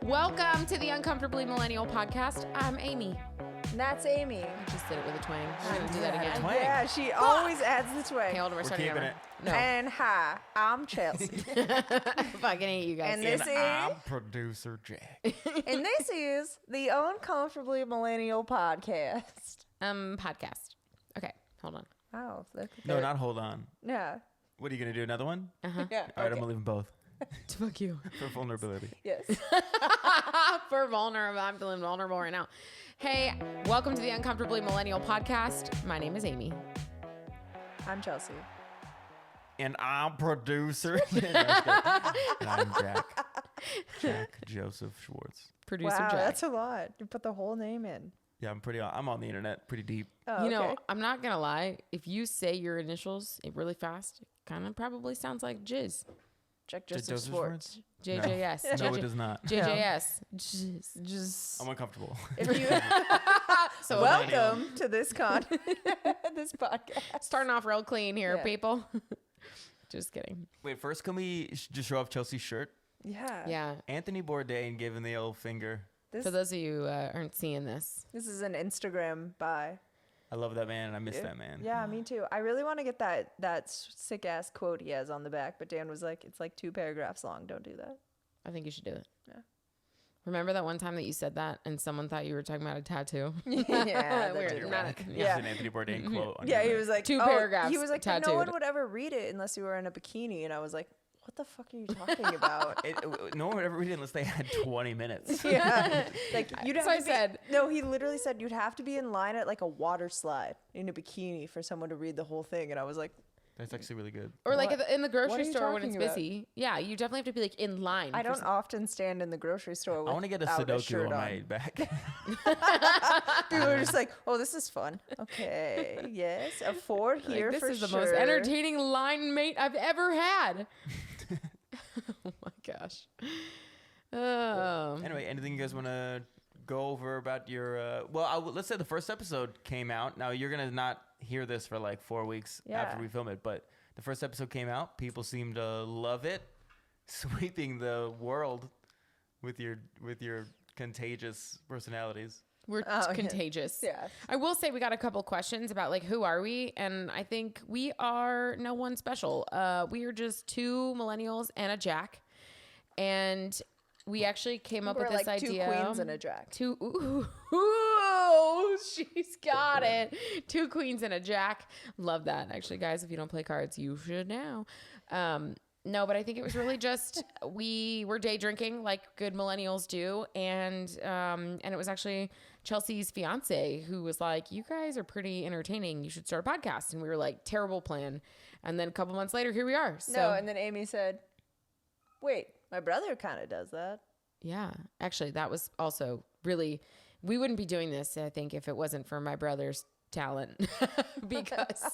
Welcome to the Uncomfortably Millennial podcast. I'm Amy. And that's Amy. I just did it with a twang. We're going to do that again. Twang. Yeah, she always adds the twang. Okay, hold on. We're starting keeping over. it. No. And hi, I'm Chelsea. Fucking hate you guys. And this And is I'm producer Jack. and this is the Uncomfortably Millennial podcast. Podcast. Okay, hold on. Wow. Look at No, that. not hold on. Yeah. What are you going to do? Another one? Yeah. All right, I'm okay. going to leave them both Fuck you. for vulnerability. Yes. For vulnerable. I'm feeling vulnerable right now. Hey, welcome to the Uncomfortably Millennial podcast. My name is Amy. I'm Chelsea. And I'm producer. And I'm Jack Joseph Schwartz. Producer Wow, Jack. that's a lot. You put the whole name in. Yeah, I'm on the internet pretty deep. Oh, You know, okay. I'm not going to lie. If you say your initials really fast, it kind of probably sounds like Jizz. Jack Joseph Joseph Schwartz. JJS. No, it does not. JJS. Jizz. Just I'm uncomfortable. if you So welcome to this this podcast. starting off real clean here, Yeah. people. Just kidding. Wait, first can we just show off Chelsea's shirt? Yeah. Yeah. Anthony Bourdain giving the old finger. This For those of you who aren't seeing this, this is an Instagram buy. I love that man and I miss that man. Yeah, me too. I really want to get that sick ass quote he has on the back, but Dan was like, "It's like 2 paragraphs long. Don't do that." I think you should do it. Yeah. Remember that one time that you said that and someone thought you were talking about a tattoo? Yeah, that Weird. did Not- happen. This is an Anthony Bourdain quote. On Yeah, your he back. was like 2 oh, paragraphs He was like, "But no tattooed. one would ever read it unless you were in a bikini," and I was like, "What the fuck are you talking about?" No one would ever read it unless they had 20 minutes. Yeah, like you'd have So I to be, said- No, he literally said you'd have to be in line at like a water slide in a bikini for someone to read the whole thing, and I was like, That's actually really good. Or like What? in the What grocery are you store when it's talking about? busy. Yeah, you definitely have to be like in line. I for don't some- often stand in the grocery store. I want to get a without Sudoku shirt on my back. People are just like, "Oh, this is fun." Okay, yes, a 4 Like, here this for is the sure. most entertaining line mate I've ever had. Oh my gosh. Oh. Anyway, anything you guys want to go over about your? Let's say the first episode came out. Now you're gonna not hear this for like 4 weeks Yeah. after we film it, but the first episode came out. People seem to love it, sweeping the world with your contagious personalities. We're Oh, yeah. contagious. Yeah. I will say we got a couple questions about like who are we, and I think we are no one special. We are just 2 millennials and a Jack, and we actually came up We're with this like 2 idea. queens and a jack. 2 ooh, she's got it. 2 queens and a Jack. Love that. Actually, guys, if you don't play cards, you should now. No, but I think it was really just we were day drinking like good millennials do, and it was actually Chelsea's fiance who was like, "You guys are pretty entertaining. You should start a podcast." And we were like, "Terrible plan." And then a couple months later, here we are. So No, and then Amy said, "Wait, my brother kind of does that." yeah, actually, that was also really. We wouldn't be doing this, I think, if it wasn't for my brother's talent, because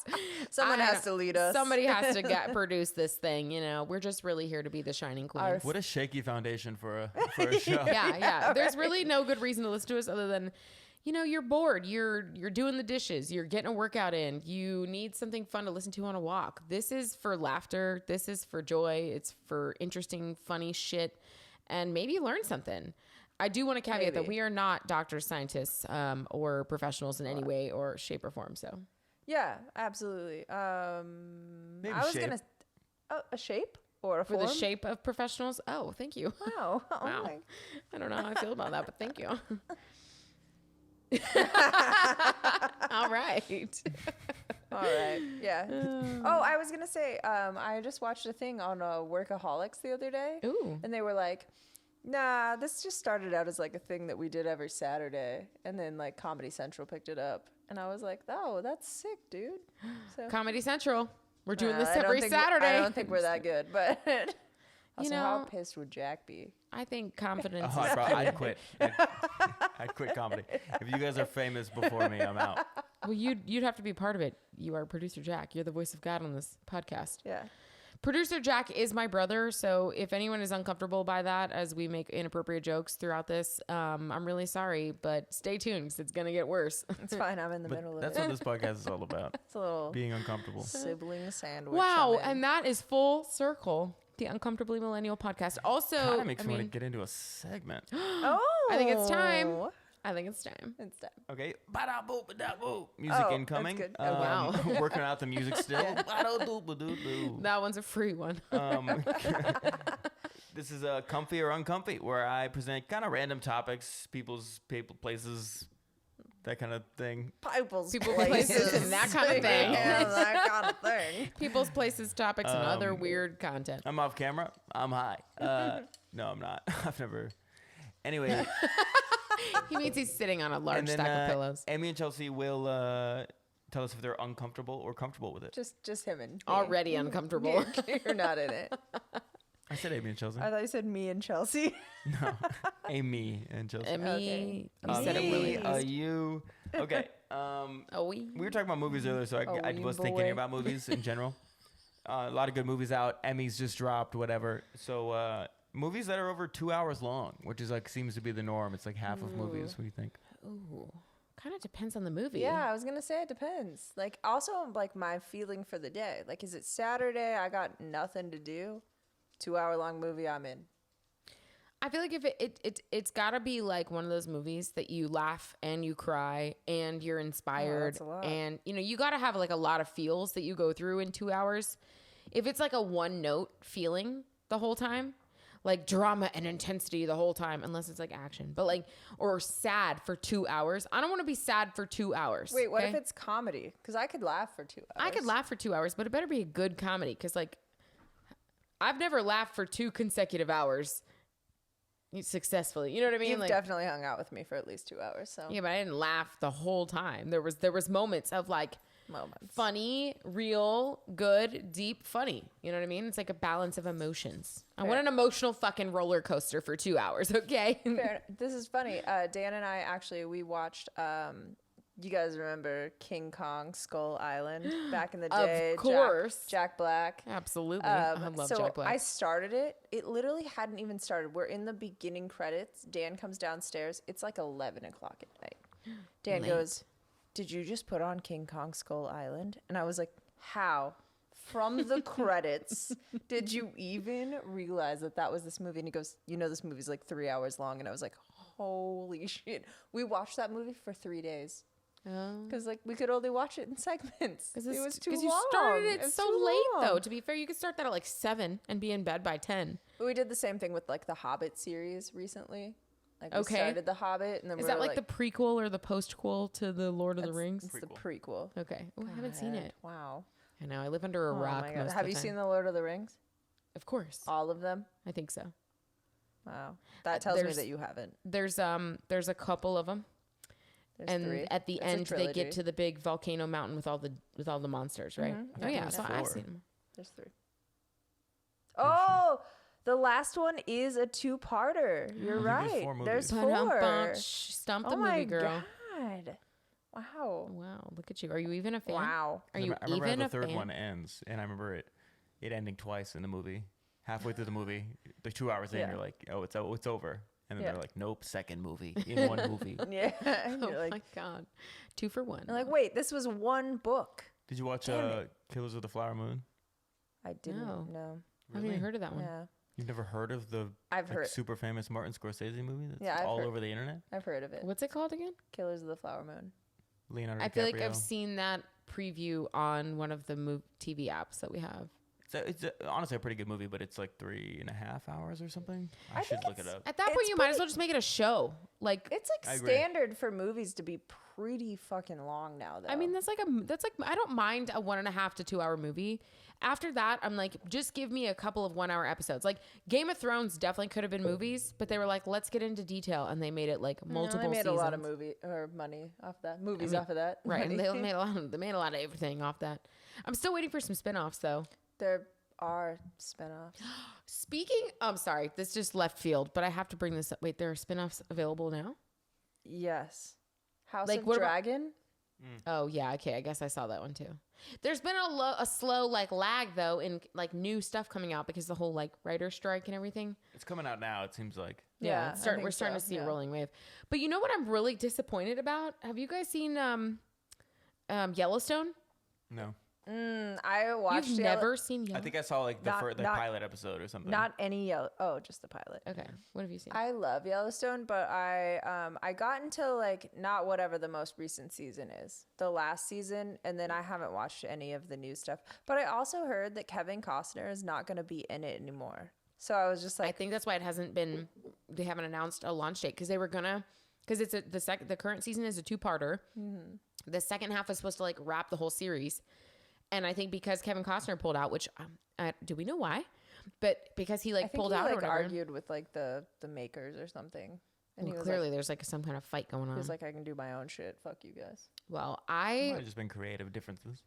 Someone I has don't- to lead us. Somebody has to produce this thing. You know, we're just really here to be the shining queens. What a shaky foundation for a show. Yeah. There's really no good reason to listen to us other than, you know, you're bored. You're doing the dishes. You're getting a workout in. You need something fun to listen to on a walk. This is for laughter. This is for joy. It's for interesting, funny shit, and maybe you learn something. I do want to caveat that we are not doctors, scientists, or professionals in any way or shape or form. So Yeah, absolutely. Maybe I was shape. gonna a shape or a for form. the shape of professionals. Oh, thank you. Wow. Oh Wow. my- I don't know how I feel about that, but thank you. All right. All right. Yeah. Oh, I was gonna say, I just watched a thing on Workaholics the other day. Ooh. And they were like, "Nah, this just started out as like a thing that we did every Saturday, and then like Comedy Central picked it up." And I was like, "Oh, that's sick, dude." So Comedy Central. We're doing this I don't every think- Saturday. I don't think we're that good, but also, know- how pissed would Jack be? I think confidence Oh, is I'd quit. I'd quit comedy. If you guys are famous before me, I'm out. well, you'd have to be part of it. You are producer Jack. You're the voice of God on this podcast. Yeah. Producer Jack is my brother, so if anyone is uncomfortable by that as we make inappropriate jokes throughout this, I'm really sorry, but stay tuned 'cause it's going to get worse. It's fine. I'm in the middle But of that's it. what this podcast is all about. It's a little Being uncomfortable. sibling sandwich. Wow, I'm in. and that is full circle. the Uncomfortably Millennial podcast. Also, Kind of makes me want to get into a segment. Oh, I think it's time. It's time. It's time. Okay. Ba-da-boo, ba-da-boo. Music Oh, incoming. that's good. Oh, wow. Working out the music still. Ba-da-doo-ba-doo-doo. That one's a free one. This is a Comfy or Uncomfy, where I present kind of random topics, people's places, that kind of thing. People's places, and that kind of thing. Yeah, that kind of thing. People's places, topics, and other weird content. I'm off camera. I'm high. No, I'm not. I've never. Anyway. He means he's sitting on a large And then, stack of pillows. Emmy and Chelsea will tell us if they're uncomfortable or comfortable with it. Just him and me. Already uncomfortable. You're not in it. I said Amy and Chelsea. I thought you said me and Chelsea. No, Amy and Chelsea. Emmy, Okay. you said it really. You. Okay. We We were talking about movies earlier, so I you was boy. thinking about movies in general. A lot of good movies out. Emmys just dropped, whatever. So movies that are over 2 hours long, which is like seems to be the norm. It's like half of movies. What do you think? Ooh, kind of depends on the movie. Yeah, I was gonna say it depends. Like, also, like my feeling for the day. Like, is it Saturday? I got nothing to do. 2 hour long movie, I'm in. I feel like if it's got to be like one of those movies that you laugh and you cry and you're inspired that's a lot. and you got to have like a lot of feels that you go through in 2 hours. If it's like a one note feeling the whole time, like drama and intensity the whole time, unless it's like action, but like, or sad for 2 hours. I don't want to be sad for 2 hours. Wait, what okay? if it's comedy? Because I could laugh for 2 hours. I could laugh for 2 hours, but it better be a good comedy. Cause like I've never laughed for 2 consecutive hours successfully. You know what I mean? You've Like, definitely hung out with me for at least 2 hours. So yeah, but I didn't laugh the whole time. There was moments of like moments. funny, real, good, deep, funny. You know what I mean? It's like a balance of emotions. I want an emotional fucking roller coaster for 2 hours, okay? Fair. This is funny. Dan and I we watched. You guys remember King Kong Skull Island back in the day? Of course. Jack Black. Absolutely. I love so Jack Black. I started it. It literally hadn't even started. We're in the beginning credits. Dan comes downstairs. It's like 11 o'clock at night. Dan Late. goes, "Did you just put on King Kong Skull Island?" And I was like, "How? From the credits, did you even realize that was this movie?" And he goes, "You know, this movie's like 3 hours long." And I was like, "Holy shit!" We watched that movie for 3 days. Because like we could only watch it in segments. It was too long. Because you started it was so too late, long. though. To be fair, you could start that at like 7 and be in bed by 10. But we did the same thing with like the Hobbit series recently. Like we Okay. started the Hobbit, and then Is we that were like the prequel or the post-quel to the Lord of the Rings? It's the prequel. Okay. Oh, I haven't seen God, it. Wow. I know. I live under a Oh rock my most God. of Have the you time. seen the Lord of the Rings? Of course. All of them? I think so. Wow. That tells me there's- that you haven't. There's a couple of them. There's And 3. at the It's a end, they get trilogy. to the big volcano mountain with all the monsters, right? Mhm. Oh yeah, There's so I've 4. seen them. There's 3. Oh, the last one is a 2-parter. You're I think there's right. 4 There's movies. 4. Ba-dum-bum. Stump the Oh my movie girl. God. Wow. Wow, look at you. Are you even a fan? Wow. Are you I remember even how a the third fan? one ends, and I remember it ending twice in the movie. Halfway through the movie, the 2 hours in, Yeah. you're like, "Oh, it's over," and then Yeah. they're like, "Nope, second movie in one movie." Yeah. And Oh you're like, my god, 2 for 1. I'm like, wait, this was one book. Did you watch Damn it. Killers of the Flower Moon? I didn't No. know. I haven't even heard of that one. Yeah. You've never heard of the I've heard. super famous Martin Scorsese movie that's Yeah, I've all heard. over the internet? I've heard of it. What's it called again? Killers of the Flower Moon. Leonardo I feel like DiCaprio. I've seen that preview on one of the TV apps that we have. It's honestly a pretty good movie, but it's like 3.5 hours or something. I I should think look it up. At that point, It's you might as pretty- well just make it a show. Like, It's I like agree. standard for movies to be pretty fucking long now, though. I mean, that's like I don't mind a 1.5 to 2 hour movie. After that, I'm like, just give me a couple of 1 hour episodes. Like Game of Thrones definitely could have been movies, but they were like, let's get into detail, and they made it like multiple. They made seasons. a lot of money off that. Movies off of that. Right, and Money. they made a lot. They made a lot of everything off that. I'm still waiting for some spinoffs though. There are spinoffs. Speaking, I'm sorry, this just left field, but I have to bring this up. Wait, there are spinoffs available now? Yes. House Like, of what about- Dragon. Oh yeah, okay. I guess I saw that one too. There's been a slow like lag though in like new stuff coming out because the whole like writer strike and everything. It's coming out now. It seems like. Yeah, it's I we're think starting so, to see yeah. a rolling wave. But you know what I'm really disappointed about? Have you guys seen Yellowstone? No. I watched You've never seen Yellow? I think I saw like the Not- the not- pilot episode or something. not any yellow. Oh, just the pilot. Okay. What have you seen? I love Yellowstone, but I got into like not whatever the most recent season is, the last season, and then I haven't watched any of the new stuff. But I also heard that Kevin Costner is not going to be in it anymore. So I was just I like, think that's why it hasn't been. They haven't announced a launch date because they were gonna. Because it's the current season is a 2-parter. The second half is supposed to like wrap the whole series, and I think because Kevin Costner pulled out, which do we know why? But because he I think pulled he out or like whatever. argued with like the makers or something, and Well, he was clearly like, there's like some kind of fight going on. I can do my own shit. Fuck you guys. Well, Might have just been creative differences.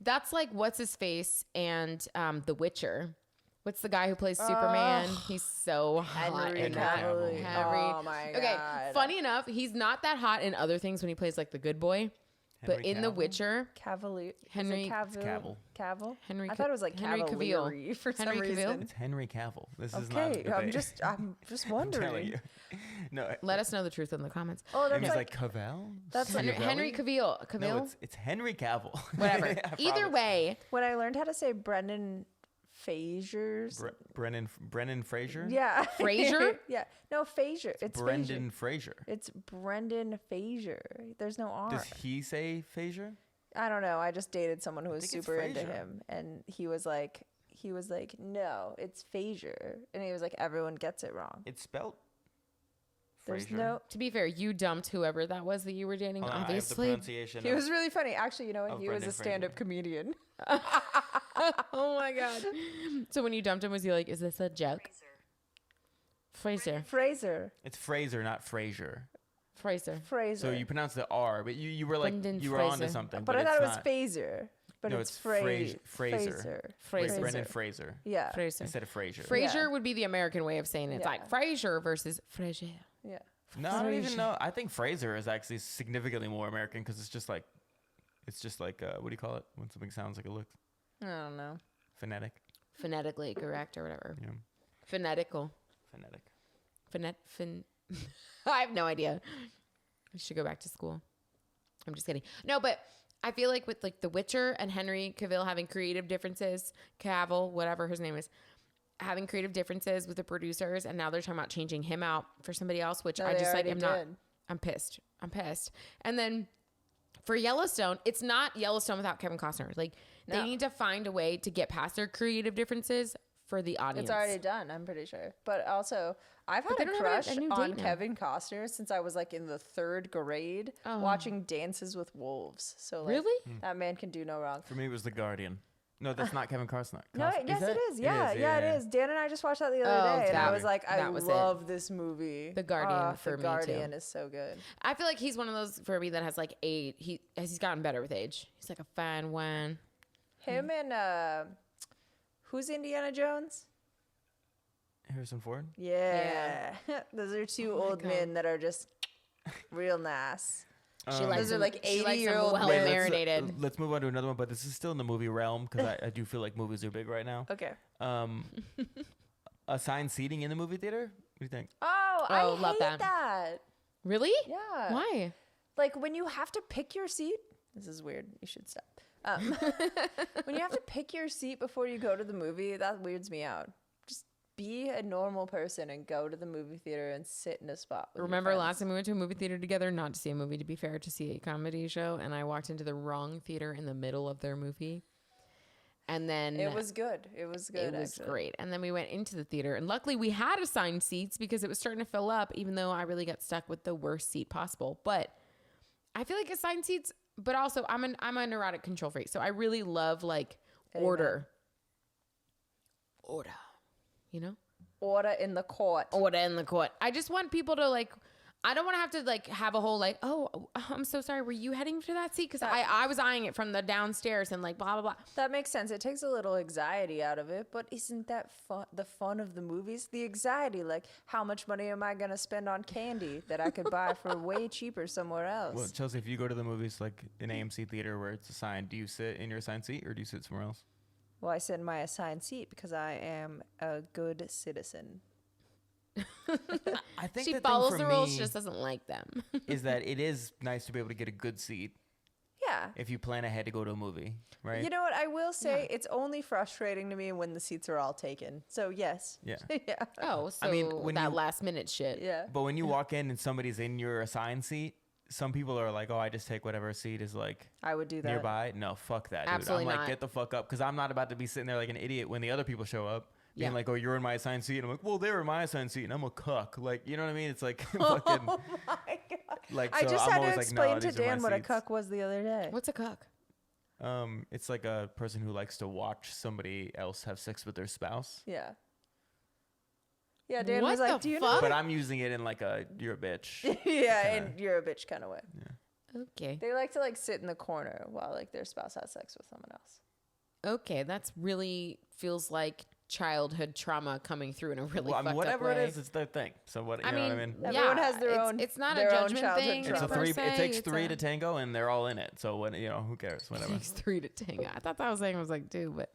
that's like what's his face and The Witcher. What's the guy who plays Superman? He's so hot Henry in that. Cavill. Oh my Okay, god. funny enough, he's not that hot in other things when he plays like the good boy, but Henry in The Cavill? Witcher, Cavalier. Henry- Cavill. Cavill. Henry I thought it was like Henry Cavill. Cavalier for some Henry Cavill? reason. It's Henry Cavill. This is not. Okay, a I'm debate. I'm just I'm wondering. telling you. No. let us know the truth in the comments. Oh, that's Name's like, like Cavill. that's like- Henry Cavill. Cavill. No, it's Henry Cavill. Whatever. I Either promise. way, when I learned how to say Brendan Fraser's. Brennan Fraser. Yeah. Fraser? Yeah. No, Fraser. It's Brendan Fraser. Fraser. It's Brendan Fraser. There's no R. Does he say Fraser? I don't know. I just dated someone who was think it's super into Fraser. him, and he was like, no, it's Fraser, and he was like, everyone gets it wrong. It's spelled. There's Fraser. no. to be fair, you dumped whoever that was that you were dating. Hold on, I have the Obviously. pronunciation. He was really funny. Actually, you know what? of He was Brendan a stand-up Fraser. comedian. Oh my god. So when you dumped him, was he like, "Is this a joke?" Fraser. Fraser. It's Fraser, not Fraser. Fraser. Fraser. So you pronounce the R, but you were like Brendan you were onto Fraser. something. but I it's thought it was not. Phaser. But No, it's it's Fraser. Fraser. Fraser. Brendan Fraser Yeah. Fraser. instead of Fraser. Fraser Yeah. would be the American way of saying it. It's Yeah. like Fraser versus Fraser. Yeah. No, I don't even Fraser. know. I think Fraser is actually significantly more American because it's just like what do you call it when something sounds like it looks? I don't know. Phonetic. Phonetically correct or whatever. Yeah. Phonetical. Phonetic. I have no idea. I should go back to school. I'm just kidding. No, but I feel like with like The Witcher and Henry Cavill having creative differences, Cavill, whatever his name is, having creative differences with the producers, and now they're talking about changing him out for somebody else, which No, I they just like already am not. did. I'm pissed. And then for Yellowstone, it's not Yellowstone without Kevin Costner. Like they No. need to find a way to get past their creative differences for the audience. It's already done, I'm pretty sure. But also, I've But had they a don't have crush a new on date now. Kevin Costner since I was like in the 3rd grade Oh. watching Dances with Wolves. So like, Really? that man can do no wrong. For me, it was The Guardian. No, that's not Kevin Costner. No, yes, that it is. Yeah, it is. Dan and I just watched that the other day, and I that- was like, I that was it. love this movie. The Guardian for The me, Guardian too. is so good. I feel like he's one of those for me that has like he's gotten better with age. He's like a fine wine. Him and who's Indiana Jones? Harrison Ford. Yeah, those are two Oh my old God. men that are just real nice. She likes Those are him- like she likes him 80-year-old well men. marinated. Let's move on to another one, but this is still in the movie realm because I do feel like movies are big right now. Okay. Assigned seating in the movie theater. What do you think? Oh, I Oh, love hate that. that. Really? Yeah. Why? Like when you have to pick your seat. This is weird. You should stop. When you have to pick your seat before you go to the movie, that weirds me out. Just be a normal person and go to the movie theater and sit in a spot. With Remember your last friends. time we went to a movie theater together? Not to see a movie, to be fair, to see a comedy show, and I walked into the wrong theater in the middle of their movie. And then It was good. It was good. It was actually. great. And then we went into the theater, and luckily we had assigned seats because it was starting to fill up, even though I really got stuck with the worst seat possible. But I feel like assigned seats, but also I'm a neurotic control freak. So I really love like order. You know? Order in the court. Order in the court. I just want people to like, I don't want to have to like have a whole like, oh, I'm so sorry. Were you heading for that seat? Because I was eyeing it from the downstairs and like blah, blah, blah. That makes sense. It takes a little anxiety out of it, but isn't that fun? The fun of the movies, the anxiety, like how much money am I gonna spend on candy that I could buy for way cheaper somewhere else? Well, Chelsea, if you go to the movies like an AMC theater where it's assigned, do you sit in your assigned seat or do you sit somewhere else? Well, I sit in my assigned seat because I am a good citizen. I think She the follows thing the for rules, me she just doesn't like them. is that it is nice to be able to get a good seat. Yeah. if you plan ahead to go to a movie, right? You know what? I will say it's only frustrating to me when the seats are all taken. So yes. Yeah. Yeah. Oh, so I mean, when that you- last minute shit. Yeah. But when you walk in and somebody's in your assigned seat, some people are like, "Oh, I just take whatever seat is like I would do that. nearby." No, fuck that, dude. Absolutely I'm like, not. get the fuck up, because I'm not about to be sitting there like an idiot when the other people show up, being Yeah. like, "Oh, you're in my assigned seat," and I'm like, "Well, they were in my assigned seat," and I'm a cuck. Like, you know what I mean? It's like fucking. Oh my god! Like, I so just I'm had to always like, explain no, to these are my Dan what a seats. cuck was the other day. What's a cuck? It's like a person who likes to watch somebody else have sex with their spouse. Yeah. Yeah, Dan What was like, the "Do you fuck?" know?" But I'm using it in like a "you're a bitch." Yeah, kinda- and you're a bitch kind of way. Okay. They like to like sit in the corner while like their spouse has sex with someone else. Okay, that's really feels like childhood trauma coming through in a really Well, I mean, fucked whatever up way. it is, it's their thing. So what, you I know mean, what I mean? Everyone has their it's, own- It's not their a own judgment childhood thing. It's a trauma. per three. se, It takes it's three a- to tango, and they're all in it. So what, you know, who cares? It Whatever. takes 3 to tango. I thought that was saying I was like 2, but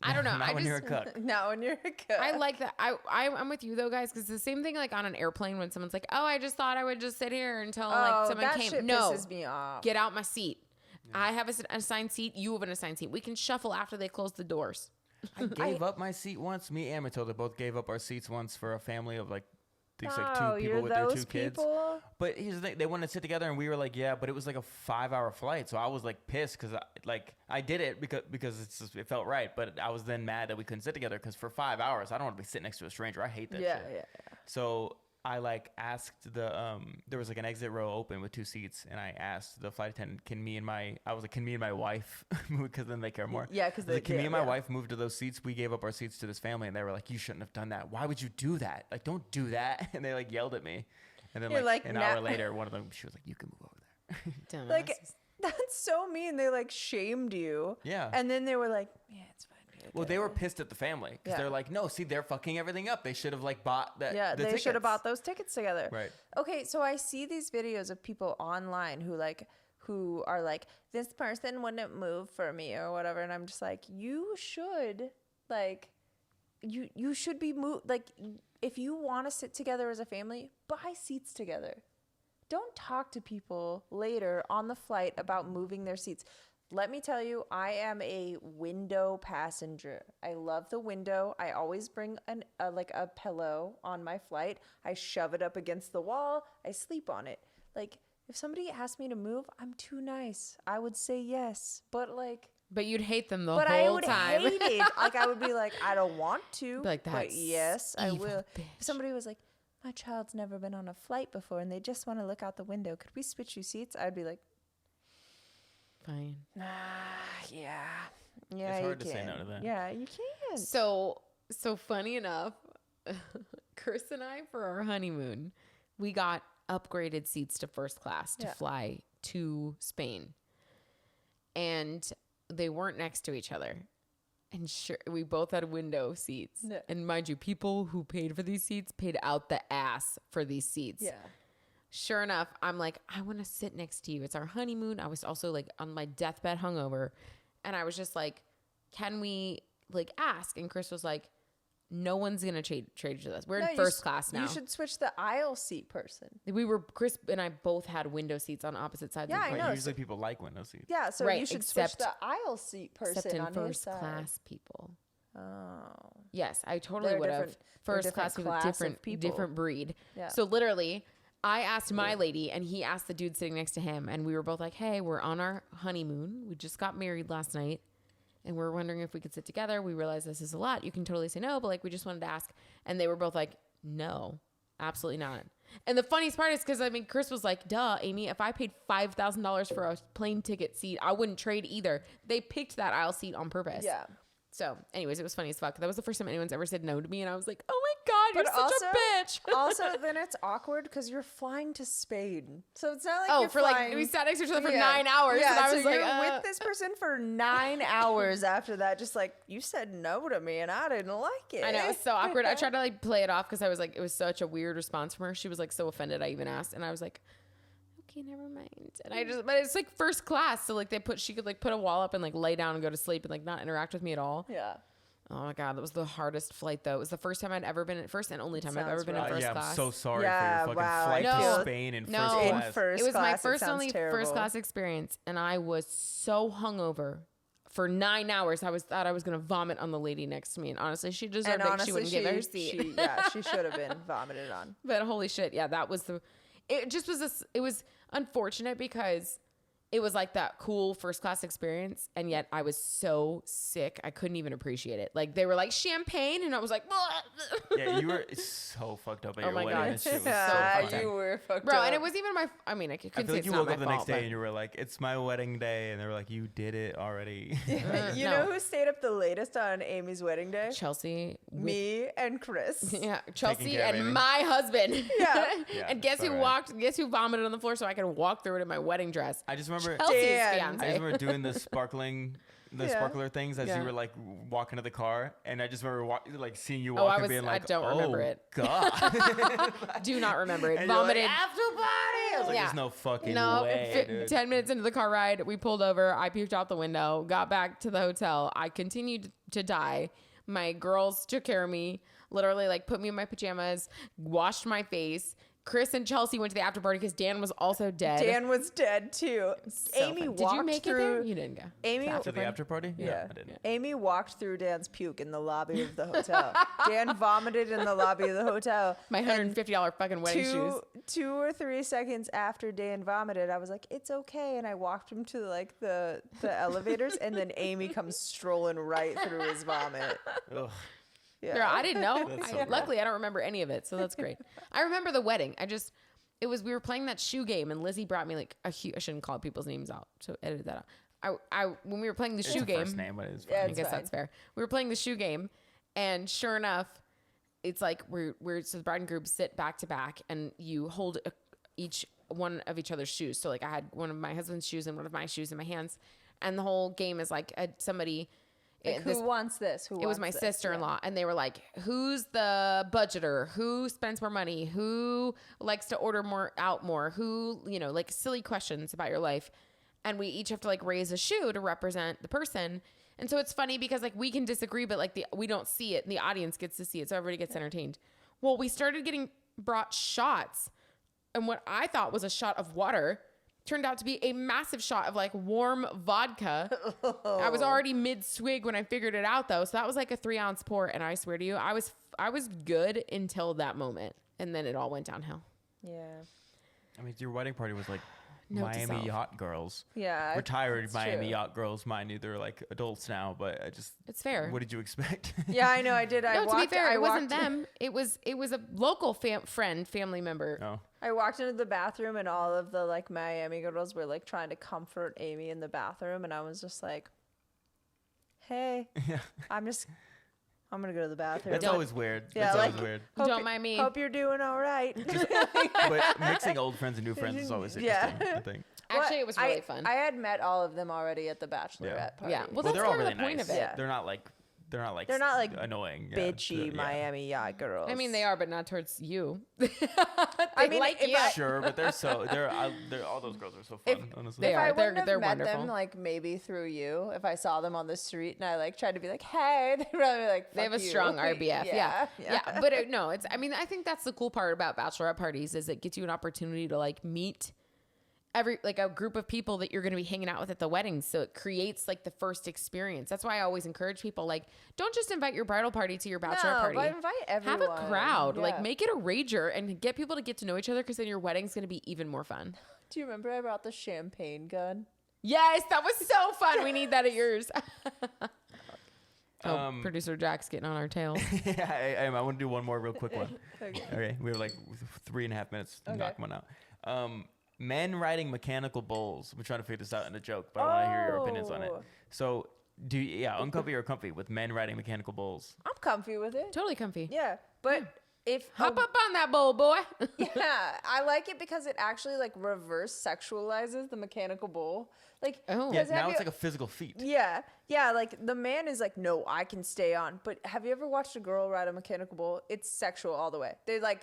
I don't know. Not I when just you're a cuck. Now when you're a cuck. I like that. I'm with you though, guys, because the same thing like on an airplane when someone's like, "Oh, I just thought I would just sit here until like someone that came." shit No, pisses me off. get out my seat. I have an assigned seat. You have an assigned seat. We can shuffle after they close the doors. I gave up my seat once. Me and Matilda both gave up our seats once for a family of like these like Oh, 2 you're people with their 2 those kids. people? But here's the thing: they wanted to sit together, and we were like, "Yeah," but it was like a 5-hour flight, so I was like pissed because I did it because it felt right, but I was then mad that we couldn't sit together because for 5 hours I don't want to be sitting next to a stranger. I hate that Yeah, shit. yeah. So I like asked there was like an exit row open with 2 seats, and I asked the flight attendant, can me and my wife, because then they care more. Yeah, 'cause they- can me yeah, and my yeah. wife move to those seats? We gave up our seats to this family, and they were like, "You shouldn't have done that. Why would you do that? Like, don't do that." And they like yelled at me. And then You're like like, an "Nah." hour later, one of them, she was like, "You can move over there." Dumbass. Like that's so mean. They like shamed you. Yeah. And then they were like, "Yeah, it's fine." Well, they were pissed at the family because Yeah. they're like, "No, see, they're fucking everything up. They should have like bought that." Yeah, the they should have tickets." bought those tickets together. Right. Okay, so I see these videos of people online who are like, "This person wouldn't move for me" or whatever, and I'm just like, you should like, you should be moved. Like, if you want to sit together as a family, buy seats together. Don't talk to people later on the flight about moving their seats. Let me tell you, I am a window passenger. I love the window. I always bring a pillow on my flight. I shove it up against the wall. I sleep on it. Like, if somebody asked me to move, I'm too nice. I would say yes, but like, but you'd hate them the but I whole would time. hate it. Like, I would be like, I don't want to, Be like, but "That's yes, I evil, will. bitch." If somebody was like, my child's never been on a flight before and they just want to look out the window, could we switch you seats? I'd be like, Fine. nah, yeah. It's Yeah, hard you to say can. no to that. Yeah, you can. So funny enough, Chris and I for our honeymoon, we got upgraded seats to first class to Yeah. fly to Spain. And they weren't next to each other. And sure, we both had window seats. Yeah. And mind you, people who paid for these seats paid out the ass for these seats. Yeah. Sure enough, I'm like, I want to sit next to you. It's our honeymoon. I was also like on my deathbed hungover. And I was just like, can we like ask? And Chris was like, no one's going to trade to this. We're No, in first class now. You should switch the aisle seat person. Chris and I both had window seats on opposite sides Yeah, of the I plane. know. Usually people like window seats. Yeah, so Right, you should except- switch the aisle seat person Except in on his first side. class people. Oh. Yes, I totally They're would have. different- they're First different class people, class of people. different breed. Yeah. So literally, I asked my lady, and he asked the dude sitting next to him, and we were both like, "Hey, we're on our honeymoon. We just got married last night, and we're wondering if we could sit together. We realize this is a lot. You can totally say no, but like we just wanted to ask." And they were both like, "No, absolutely not." And the funniest part is because I mean, Chris was like, "Duh, Amy, if I paid $5,000 for a plane ticket seat, I wouldn't trade either." They picked that aisle seat on purpose. Yeah. So, anyways, it was funny as fuck. That was the first time anyone's ever said no to me, and I was like, "Oh my god, you're But such a bitch." also, then it's awkward because you're flying to Spain, so it's not like Oh, you're for flying, like we sat next to each other for Yeah. 9 hours, Yeah, and I so was like, you're with this person for 9 hours after that. Just like you said no to me, and I didn't like it. I know, it was so awkward. I tried to like play it off because I was like, it was such a weird response from her. She was like so offended I even asked, and I was like, okay, never mind. And I just, but it's like first class, so like she could like put a wall up and like lay down and go to sleep and like not interact with me at all. Yeah. Oh my God, that was the hardest flight though. It was the first time I'd ever been first and only time I've ever Sounds been in rough. first Yeah, I'm class. so sorry Yeah, for your fucking wow, flight I to feel- Spain in No. first In class. first It was my class, first sounds only terrible. first class experience, and I was so hungover for 9 hours. Thought I was gonna vomit on the lady next to me, and honestly, she deserved And it. She honestly, wouldn't give her seat. she should have been vomited on. But holy shit, yeah, that was it just was it was unfortunate because it was like that cool first class experience, and yet I was so sick I couldn't even appreciate it. Like they were like champagne, and I was like, Yeah, you were so fucked up at Oh your my wedding. God. That shit was so Yeah, funny. you were fucked bro. up. And it was even I mean, I couldn't I feel say like it's you not woke my up the fault, next day but- and you were like, "It's my wedding day," and they were like, "You did it already." You No. know who stayed up the latest on Amy's wedding day? Chelsea, Me and Chris. yeah, Chelsea care of and Amy. my husband. Yeah. Yeah, And guess it's who alright. Guess who vomited on the floor so I could walk through it in my wedding dress? I just remember. Chelsea's Dan. fiance. I just remember doing the sparkler things as Yeah. you were like walking to the car, and I just remember like seeing you Oh, walk I and was- being I like, don't remember "Oh, it." God." Do not remember it. And you're like, Vomited. after party. I was like, Yeah. "There's no fucking No, way, dude." 10 minutes into the car ride, we pulled over. I puked out the window, got back to the hotel. I continued to die. My girls took care of me, literally like put me in my pajamas, washed my face. Chris and Chelsea went to the after party because Dan was also dead. Dan was dead too. So Amy fun. walked Did you make through. it there? You didn't go. Amy, To the after party? Yeah. I didn't. Amy walked through Dan's puke in the lobby of the hotel. Dan vomited in the lobby of the hotel. My And $150 fucking wedding shoes. 2 or 3 seconds after Dan vomited, I was like, "It's okay," and I walked him to like the elevators, and then Amy comes strolling right through his vomit. Ugh. Yeah. Girl, I didn't know. That's so gross. Luckily, I don't remember any of it, so that's great. I remember the wedding. We were playing that shoe game, and Lizzie brought me like I shouldn't call people's names out, so edit that out. When we were playing the It's shoe the game, first name, but it's Yeah, fine. I it's guess fine. that's fair. We were playing the shoe game, and sure enough, it's like so the bride and groom sit back to back, and you hold each one of each other's shoes. So like I had one of my husband's shoes and one of my shoes in my hands, and the whole game is like somebody. Like, who wants this? It was my wants this? sister-in-law, and they were like, "Who's the budgeter? Who spends more money? Who likes to order more? Who, like silly questions about your life." And we each have to like raise a shoe to represent the person. And so it's funny because like we can disagree, but like we don't see it, and the audience gets to see it, so everybody gets entertained. Well, we started getting brought shots, and what I thought was a shot of water turned out to be a massive shot of like warm vodka. I was already mid swig when I figured it out though. So that was like a 3-ounce pour. And I swear to you, I was good until that moment. And then it all went downhill. Yeah. I mean, your wedding party was like Note to Miami self. Yacht Girls. Yeah. Retired it's Miami true. Yacht Girls. Mind you, they're like adults now, but It's fair. What did you expect? Yeah, I know. I did. No, to be fair, it wasn't them. It was a local family member. No. I walked into the bathroom and all of the like Miami girls were like trying to comfort Amy in the bathroom, and I was just like, "Hey, Yeah. I'm gonna go to the bathroom." That's Don't- always weird. Yeah, That's like- always weird. Don't mind me. Hope you're doing all right. But mixing old friends and new friends is always Yeah. interesting, I think. Actually, it was really I- fun. I had met all of them already at the bachelorette party. Yeah. Well, Well, that's they're all part of really the point nice. of it. Yeah. They're not like They're not, like, annoying. Yeah. bitchy Yeah. Miami yacht girls. I mean, they are, but not towards you. I mean, like if you. I- Sure, but they're all those girls are so If- fun. Honestly, They If are. I wouldn't have They're met wonderful. them, like maybe through you, if I saw them on the street and I like tried to be like, "Hey," they'd probably be like, They have a "Fuck you." strong RBF. Yeah. yeah. But no, I mean, I think that's the cool part about bachelorette parties is it gets you an opportunity to like meet a group of people that you're going to be hanging out with at the wedding. So it creates like the first experience. That's why I always encourage people, like, don't just invite your bridal party to your bachelorette party. But invite everyone. Have a crowd, like Yeah. make it a rager and get people to get to know each other. Cause then your wedding's going to be even more fun. Do you remember I brought the champagne gun? Yes. That was so fun. We need that at yours. Producer Jack's getting on our tail. yeah, I want to do one more real quick one. Okay. Okay, we have like 3.5 minutes to Okay. knock one out. Men riding mechanical bulls. We're trying to figure this out in a joke, but I want to hear your opinions on it. Oh. So, uncomfy or comfy with men riding mechanical bulls? I'm comfy with it. Totally comfy. Yeah, but if Hop up on that bowl, boy. yeah, I like it because it actually like reverse sexualizes the mechanical bull. Like, Oh. Yeah, 'cause now have it's you- like a physical feat. Yeah, like the man is like, "No, I can stay on." But have you ever watched a girl ride a mechanical bull? It's sexual all the way. They like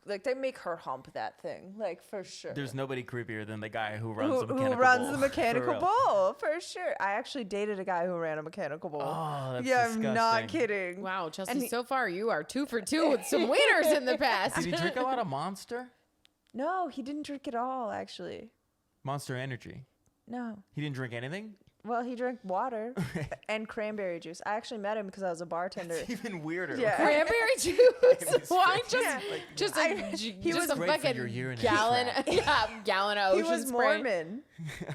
like they make her hump that thing, like for sure. There's nobody creepier than the guy who runs the mechanical who runs bull. the mechanical bull, for sure. I actually dated a guy who ran a mechanical bull. Oh, that's yeah, disgusting. I'm not kidding. Wow, Chelsea, And he- so far you are 2 for 2 with some winners in the past. Did he drink a lot of Monster? No, he didn't drink at all, actually. Monster Energy. No. He didn't drink anything? Well, he drank water and cranberry juice. I actually met him because I was a bartender. It's even weirder. Yeah. Cranberry juice. Why just He was a great for fucking your urinary gallon, tract. gallon of He ocean was spray. Mormon.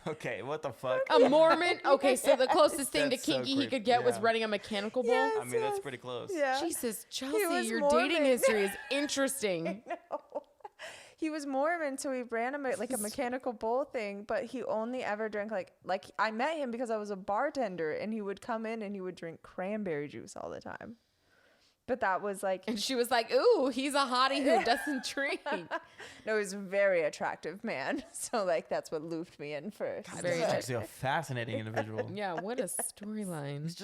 Okay, what the fuck? A Mormon? Okay, so the closest thing to That's so kinky he creepy, could get was yeah. running a mechanical bull. Yes. I mean, that's pretty close. Yeah. Jesus, was Chelsea, your Mormon. dating history is interesting. No. He was Mormon, so he ran like a mechanical bull thing, but he only ever drank like I met him because I was a bartender, and he would come in and he would drink cranberry juice all the time. But that was like, And she was like, ooh, he's a hottie who doesn't drink. no, he was a very attractive man. So like that's what looped me in first. God, Very this is attractive. actually a fascinating individual. Yeah, what a storyline. He's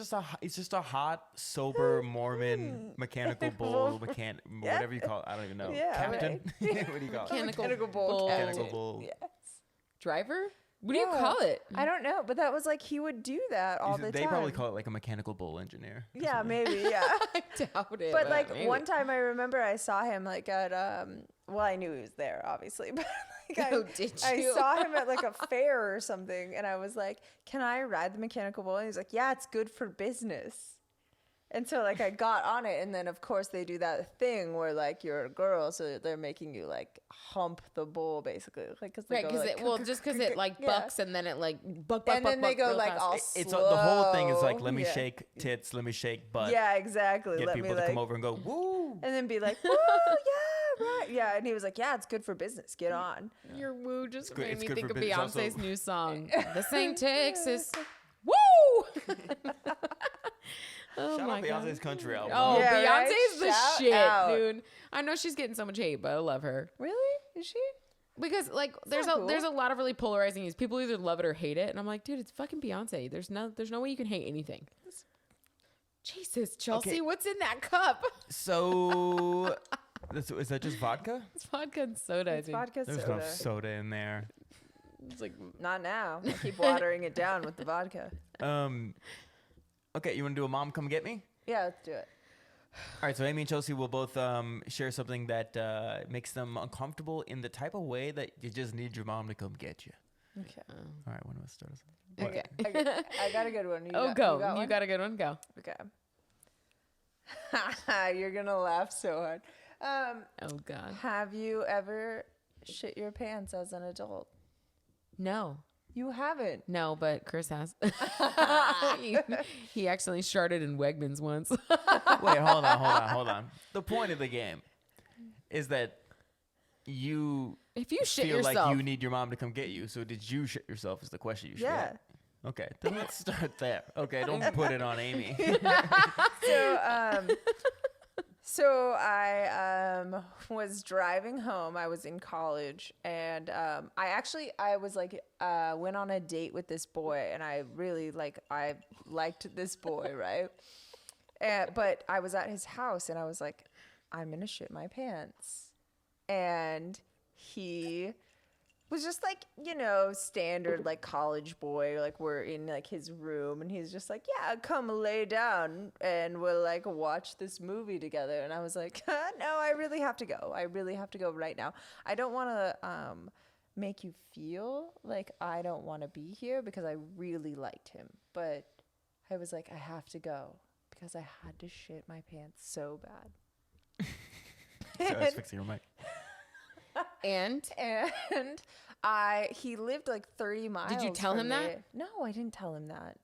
just a hot, sober Mormon mechanical bull, Yeah. whatever you call it. I don't even know. Yeah, Captain? What do you call it? Mechanical bull. bull. Mechanical bull. Yes. Driver? What do you Yeah. call it? I don't know, but that was like he would do that all the They time. probably call it like a mechanical bull engineer. or Yeah, something. maybe. Yeah. I doubt it. But like maybe. one time I remember I saw him like at well, I knew he was there obviously, but like Oh, did I you? saw him at like a fair or something, and I was like, "Can I ride the mechanical bull?" And he's like, "Yeah, it's good for business." And so like I got on it, and then of course they do that thing where like you're a girl, so they're making you like hump the bull basically, like because Right, because just because it like bucks and then it like buck, and then they go real like fast. all It's the whole thing is like, slow. let me Yeah. shake tits, let me shake butt. Yeah, exactly. Get Let people me to like come over and go, woo. and then be like, "Woo, yeah, right, yeah." And he was like, "Yeah, it's good for business. Get on." Your woo just good- made it's me good think for of business. Also- Beyonce's new song. This ain't Texas. Woo! Oh Shout my out god. Beyonce's country album. Oh, Yeah, right? Beyonce's the Shout shit, out. dude. I know she's getting so much hate, but I love her. Really? Is she? Because like not cool. there's a lot of really polarizing news. People either love it or hate it, and I'm like, dude, it's fucking Beyonce. There's no way you can hate anything. Jesus, Chelsea, Okay. what's in that cup? So, is that just vodka? It's vodka and soda. I It's think. vodka There's soda. no soda in there. It's like Not now. I keep watering it down with the vodka. Okay, you want to do a mom come get me? Yeah, let's do it. All right, so Amy and Chelsea will both share something that makes them uncomfortable in the type of way that you just need your mom to come get you. Okay. All right, when do I start us? Okay. I got a good one. go. got You one? got a good one. Go. Okay. You're gonna laugh so hard. Oh God. Have you ever shit your pants as an adult? No. You haven't. No, but Chris has. he accidentally started in Wegmans once. Wait, hold on. The point of the game is that you If you shit feel yourself, like you need your mom to come get you. So did you shit yourself is the question you should Yeah. ask. Okay, then let's start there. Okay, don't put it on Amy. So I was driving home. I was in college, and I was like went on a date with this boy, and I really I liked this boy, right? But I was at his house, and I was like, I'm gonna shit my pants, and he was just like, standard like college boy. Like we're in like his room, and he's just like, yeah, come lay down and we'll like watch this movie together. And I was like, no, I really have to go. I really have to go right now. I don't want to make you feel like I don't want to be here because I really liked him. But I was like, I have to go because I had to shit my pants so bad. So I was fixing your mic. and And he lived like 30 miles. Did you tell him from me. that? No, I didn't tell him that.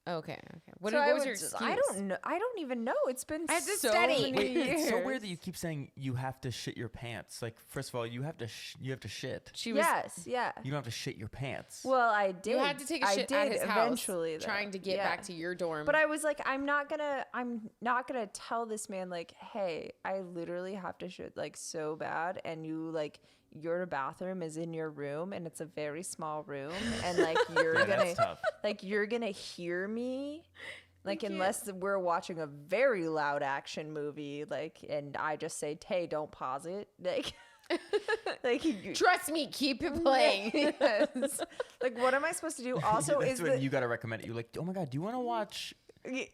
okay. What, So what I was your was excuse? I don't know. I don't even know. It's been I had to so study. many Wait, years. it's so weird that you keep saying you have to shit your pants. Like, first of all, you have to shit. She was. Yes, yeah. You don't have to shit your pants. Well, I did. You had to take a I shit did at his house, eventually, though. trying to get Yeah. back to your dorm. But I was like, I'm not gonna tell this man like, hey, I literally have to shit like so bad, and you like your bathroom is in your room, and it's a very small room, and like Yeah, that's tough. you're gonna hear me Like, unless we're watching a very loud action movie, like, and I just say, "Hey, don't pause it." Like, Trust me, keep it playing. yes. Like, what am I supposed to do? Also, That's is when you gotta recommend it. You're like, oh my god, do you want to watch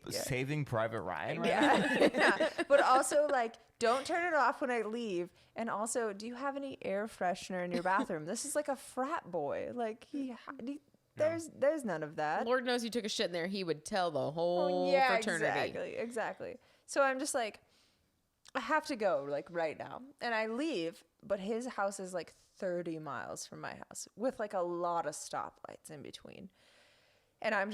Saving Private Ryan? Right now? yeah. But also, like, don't turn it off when I leave. And also, do you have any air freshener in your bathroom? This is like a frat boy. Like, there's none of that. Lord knows you took a shit in there. He would tell the whole Yeah, fraternity. exactly. So I'm just like, I have to go, like, right now. And I leave, but his house is like 30 miles from my house with like a lot of stoplights in between. And I'm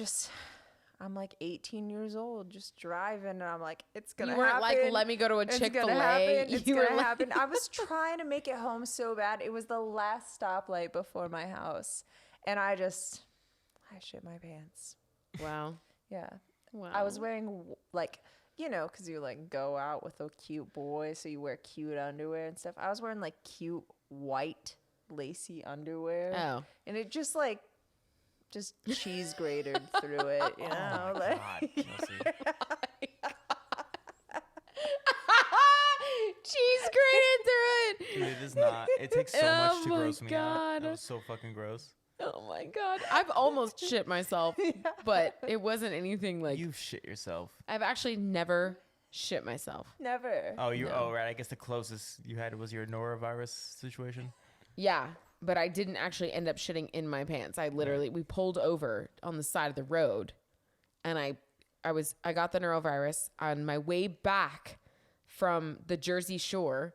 like 18 years old, just driving, and I'm like, it's gonna happen. You weren't like, let me go to a Chick-fil-A. It's gonna happen. I was trying to make it home so bad. It was the last stoplight before my house, and I shit my pants. Wow. Yeah. Wow. I was wearing, like, you know, because you like go out with a cute boy, so you wear cute underwear and stuff. I was wearing like cute white lacy underwear. Oh. And it just like cheese grated through it, you know? Oh my like god, Chelsea. Cheese grated through it. Dude, it is not. It takes so much to Oh my gross me out. God. That was so fucking gross. Oh my god. I've almost shit myself, but it wasn't anything like. You shit yourself. I've actually never shit myself. never. Oh, No. oh right. I guess the closest you had was your norovirus situation. Yeah, but I didn't actually end up shitting in my pants. We pulled over on the side of the road, and I got the norovirus on my way back from the Jersey Shore,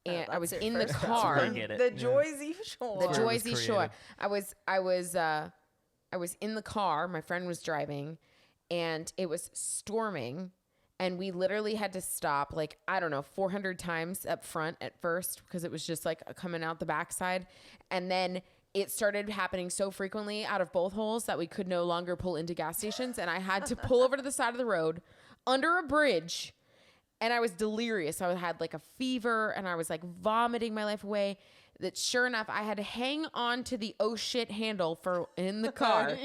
and I was in the car. That's where I get it. The Yeah. Jersey Shore. The Where it was Jersey Shore. created. I was in the car. My friend was driving, and it was storming, and we literally had to stop, like, I don't know, 400 times up front at first because it was just like coming out the backside, and then it started happening so frequently out of both holes that we could no longer pull into gas stations, and I had to pull over to the side of the road under a bridge. And I was delirious. I had like a fever, and I was like vomiting my life away. That sure enough, I had to hang on to the oh shit handle in the car,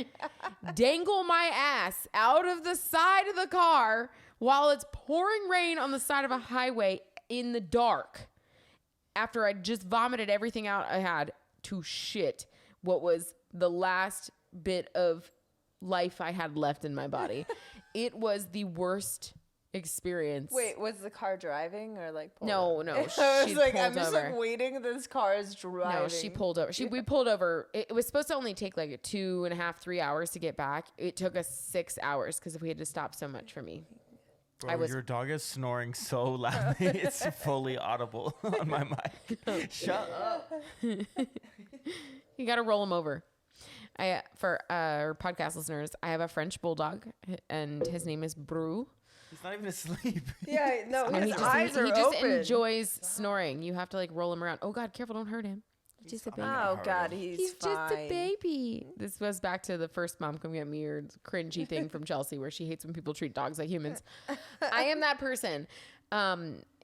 dangle my ass out of the side of the car while it's pouring rain on the side of a highway in the dark. After I just vomited everything out I had to shit what was the last bit of life I had left in my body. It was the worst experience. Wait, was the car driving or like pulled No, over? no. I was She like, pulled I'm just over. like waiting. This car is driving. No, she pulled over. We pulled over. It was supposed to only take like 2.5, 3 hours to get back. It took us 6 hours because we had to stop so much for me. Bro, your dog is snoring so loudly. It's fully audible on my mic. Shut up. You got to roll him over. For our podcast listeners, I have a French bulldog, and his name is Bru. He's not even asleep. Yeah, no, And his eyes are he just open. enjoys snoring. You have to like roll him around. Oh God, careful, don't hurt him. He's just a baby. Oh God, He's fine. just a baby. This goes back to the first Mom Come Get Me or cringy thing from Chelsea where she hates when people treat dogs like humans. I am that person.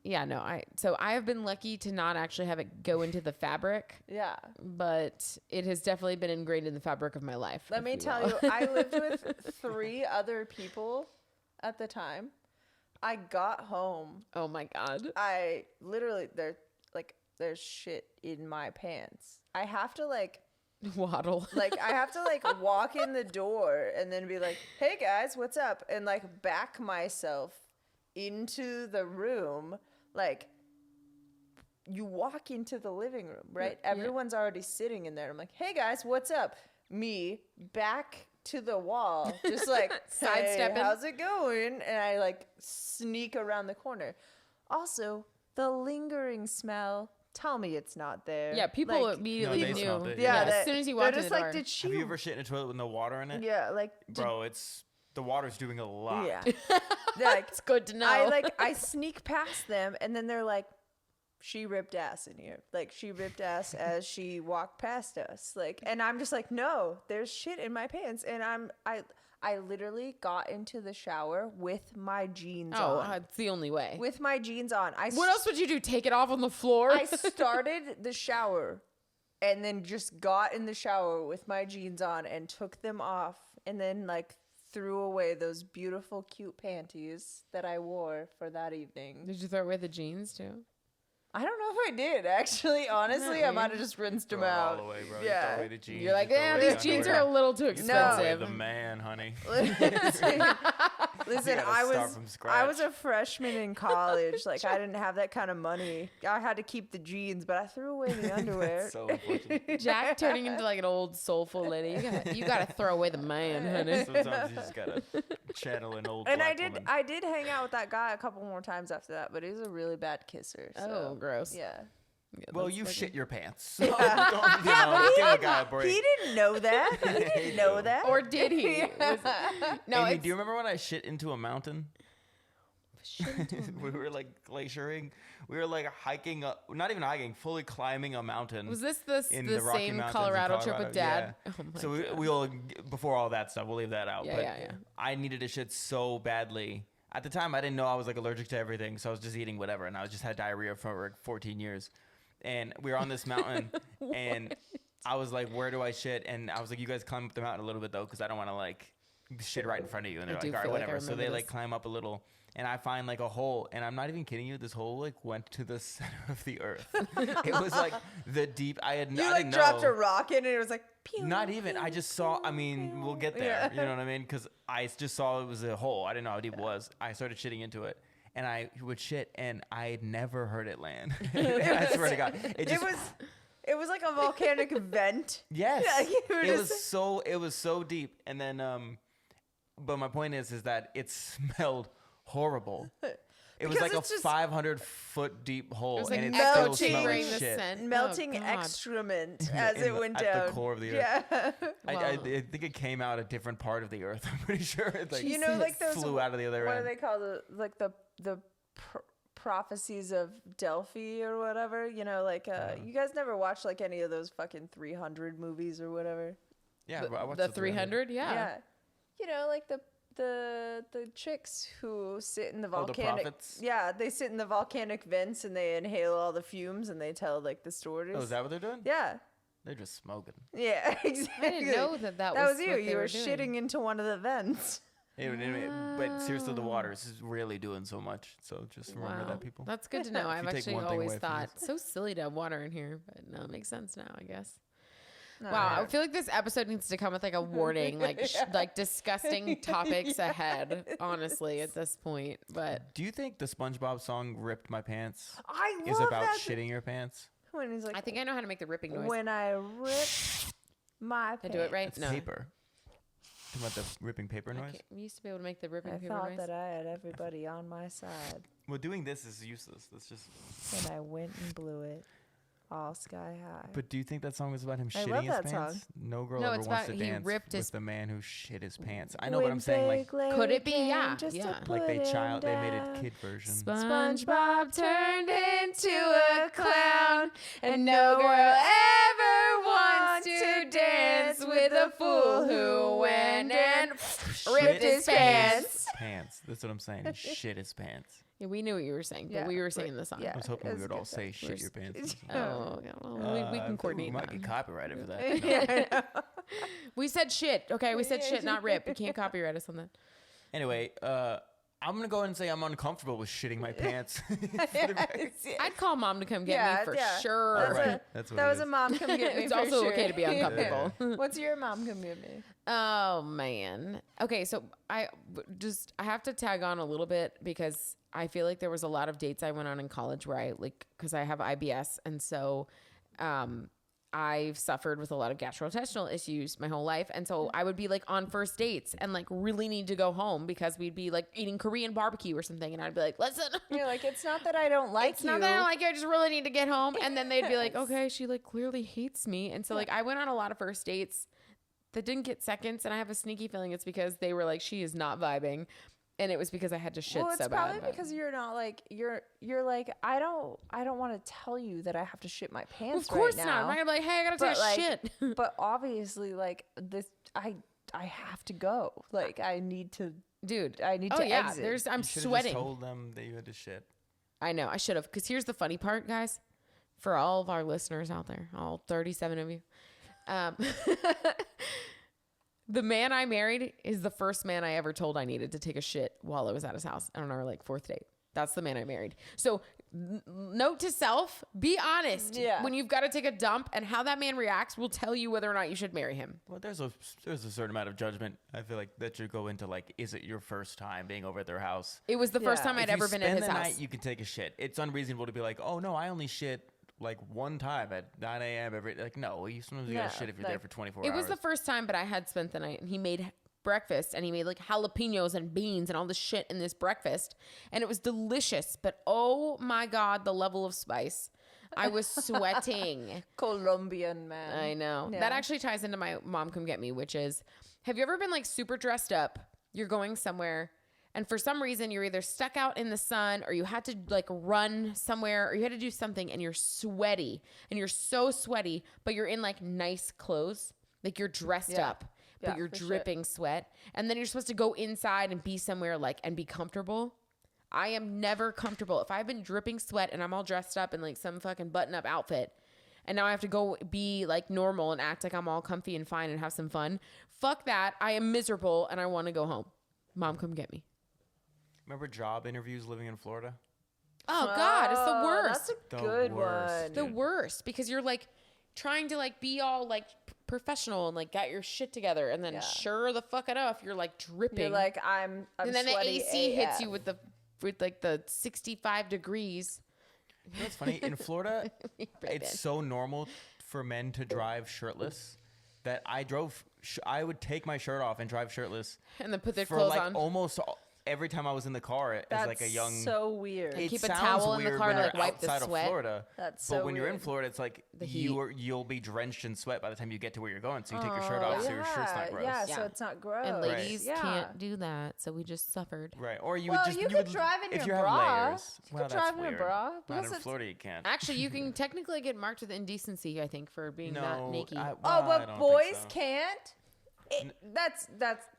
Yeah, no, so I have been lucky to not actually have it go into the fabric. Yeah. But it has definitely been ingrained in the fabric of my life. Let me tell you, I lived with 3 other people at the time. I got home. Oh my God. I literally, there's shit in my pants. I have to Waddle. I have to walk in the door and then be like, hey guys, what's up? And back myself into the room. You walk into the living room, right? Yeah. Everyone's already sitting in there. I'm like, hey guys, what's up? Me back to the wall, just Sidestepping. hey, how's it going? And I sneak around the corner. Also, the lingering smell. Tell me it's not there. Yeah, people immediately No, they knew. smelled it, Yeah, yeah. as soon as you walked in just the door. did she? Have you ever shit in a toilet with no water in it? Yeah, Bro, the water's doing a lot. yeah. It's good to know. I sneak past them, and then they're like, she ripped ass in here. She ripped ass as she walked past us. And I'm just like, no, there's shit in my pants. And I literally got into the shower with my jeans on. It's the only way. With my jeans on. What else would you do? Take it off on the floor? I started the shower and then just got in the shower with my jeans on and took them off. And then threw away those beautiful, cute panties that I wore for that evening. Did you throw away the jeans too? I don't know if I did, actually. Honestly, I might have just rinsed them Throw it out. all away, bro. Yeah. You throw away the jeans. You're like, you throw yeah, away these the jeans are underwear. a little too You throw away expensive. the man, honey. Listen, gotta I start was from I was scratch. a freshman in college. Like I didn't have that kind of money. I had to keep the jeans, but I threw away the underwear. So unfortunate. Jack turning into like an old soulful lady. You gotta throw away the man, honey. Sometimes you just gotta channel an old And black woman. I did hang out with that guy a couple more times after that, but he was a really bad kisser. So, Oh, gross. yeah. Yeah, Well, that's you like- shit your pants. So don't, give a guy a break. He didn't know that. He didn't know that. Or did he? No, Amy, it's, do you remember when I shit into a mountain? We were like glaciering. We were like hiking up, not even hiking, fully climbing a mountain. was this the in the the Rocky same Mountains in Colorado trip with Dad? Yeah. Oh my So God. we'll before all that stuff, we'll leave that out. Yeah, but yeah. I needed to shit so badly. At the time, I didn't know I was like allergic to everything, so I was just eating whatever, and I just had diarrhea for like 14 years. And we were on this mountain, and I was like, "Where do I shit?" And I was like, "You guys climb up the mountain a little bit though, because I don't want to like shit right in front of you." And they're I do like, "All right, feel like I whatever." So they remember like this. climb up a little. And I find like a hole, and I'm not even kidding you. This hole like went to the center of the earth. It was like the deep. I you didn't like dropped know. a rock in and it was like pew, Not even. I just saw. I mean, we'll get there. Yeah. You know what I mean? Because I just saw it was a hole. I didn't know how deep it was. I started shitting into it, and I would shit, and I never heard it land. I swear to God, It was like a volcanic vent. Yes, Yeah, you were it was just- so deep. And then, but my point is that it smelled horrible. It was Because like a it's just- 500-foot deep hole, It was like and it melting still melting smelled like the shit. scent. melting Oh, God. excrement as In it the- went at down. the core of the earth. Yeah. I Wow. think it came out a different part of the earth. I'm pretty sure it like You know, like those flew out of the other what end. do they call the prophecies of Delphi or whatever? You know, like you guys never watched like any of those fucking 300 movies or whatever? Yeah, I watched The 300, yeah. You know, like the chicks who sit in the Oh, the volcanic. prophets? Yeah, they sit in the volcanic vents and they inhale all the fumes and they tell like the stories. Oh, is that what they're doing? Yeah. They're just smoking. Yeah, exactly. I didn't know that That was was you. what they You were doing. shitting into one of the vents. But seriously, the water is really doing so much. So just remember Wow. that, people. That's good to know. I've you take actually one thing always away from thought this. so silly to have water in here, but no, it makes sense now, I guess. No, Wow, I feel like this episode needs to come with like a warning, like like disgusting topics ahead. Honestly, at this point, but Do you think the SpongeBob song "Ripped My Pants" I is love about that. shitting your pants? When he's like, I think I know how to make the ripping noise. when I rip my Did I do it right? It's No. paper. Talking about the ripping paper noise. We used to be able to make the ripping I paper thought noise. that I had everybody on my side. Well, doing this is useless. That's just. And I went and blew it all sky high. But do you think that song was about him I shitting love his that pants? song. No girl No, ever it's wants about to he dance ripped with his- the man who shit his pants. I know, but I'm saying like Could it be? Yeah, Just to yeah. like they put him they made it down. kid version. SpongeBob turned into a clown, and no girl ever wants to dance with a fool who went and ripped his pants. Pants. That's what I'm saying. He shit his pants. Yeah, we knew what you were saying, but Yeah, we were right. singing the song. Yeah. I was hoping It we was would all good say stuff. shit your pants. Oh, yeah, well, we can coordinate We might that. get copyrighted for that. We said shit. Okay, we said shit, not rip. You can't copyright us on that. Anyway, I'm gonna go ahead and say I'm uncomfortable with shitting my pants. I'd call mom to come get me for sure. That's, Right. a, That's what that it was a is. mom come get me. It's for also sure. okay to be uncomfortable. What's your mom come get me? Oh man. Okay, so I have to tag on a little bit because I feel like there was a lot of dates I went on in college where I like because I have IBS and so I've suffered with a lot of gastrointestinal issues my whole life. And so I would be like on first dates and like really need to go home because we'd be like eating Korean barbecue or something. And I'd be like, listen, You're like, it's not that I don't like it's you. not that I don't like you. I just really need to get home. And then they'd be like, okay, she like clearly hates me. And so like I went on a lot of first dates that didn't get seconds. And I have a sneaky feeling it's because they were like, she is not vibing. And it was because I had to shit Well, it's so probably bad. because you're not like you're like I don't want to tell you that I have to shit my pants. Of course right not. now. I'm not gonna be like, hey, I gotta But, take a like, shit. But obviously, like this, I have to go. Like I need to, Dude. I need Oh to yeah. exit. I'm You should've sweating. Just told them that you had to shit. I know. I should have. Because here's the funny part, guys. For all of our listeners out there, all 37 of you. the man I married is the first man I ever told I needed to take a shit while I was at his house on our like 4th date. That's the man I married. So note to self, be honest. Yeah. When you've got to take a dump, and how that man reacts will tell you whether or not you should marry him. Well, there's a certain amount of judgment. I feel like that should go into like, is it your first time being over at their house? It was the first Yeah. time I'd If you ever been at his spend the house. night, you can take a shit. It's unreasonable to be like, oh no, I only shit like one time at 9 a.m. every. Like no, sometimes you gotta No, shit if you're there like, for 24 It hours. was the first time, but I had spent the night, and he made breakfast, and he made like jalapenos and beans and all this shit in this breakfast, and it was delicious. But oh my god, the level of spice! I was sweating. Colombian man. I know. Yeah. That actually ties into my Mom Come Get Me, which is, have you ever been like super dressed up? You're going somewhere, and for some reason you're either stuck out in the sun, or you had to like run somewhere, or you had to do something, and you're sweaty, and you're so sweaty, but you're in like nice clothes, like you're dressed Yeah. up, but Yeah, you're for sure. dripping sweat, and then you're supposed to go inside and be somewhere like and be comfortable. I am never comfortable. If I've been dripping sweat and I'm all dressed up in like some fucking button-up outfit, and now I have to go be like normal and act like I'm all comfy and fine and have some fun, fuck that. I am miserable and I want to go home. Mom, come get me. Remember job interviews living in Florida? Oh God, it's the Oh, worst. That's a The good worst, one. The dude. worst, because you're like trying to like be all like professional and like got your shit together, and then Yeah. sure the fuck enough you're like dripping. You're like, I'm and then the sweaty AC hits AF. you with like the 65 degrees. You know what's funny? In Florida, Right it's then. so normal for men to drive shirtless that I would take my shirt off and drive shirtless And then put their for clothes like on. almost every time I was in the car as That's like a young. so weird. Like, It keep a sounds towel in the weird car when to, you're like, wipe the outside sweat. of Florida. That's but so when you're in weird. Florida, it's like The heat. you'll be drenched in sweat by the time you get to where you're going. So you take your shirt off, so your shirt's not gross. Yeah, Yeah. so it's not gross. And ladies Yeah. can't do that, so we just suffered. Right, or you Well, would just you could would, drive in if your you bra. have layers. You well, could that's drive in a weird. bra, Not because in it's- Florida, you can't. Actually, you can technically get marked with indecency, I think, for being not naked. I Oh, don't but think boys so. can't. That's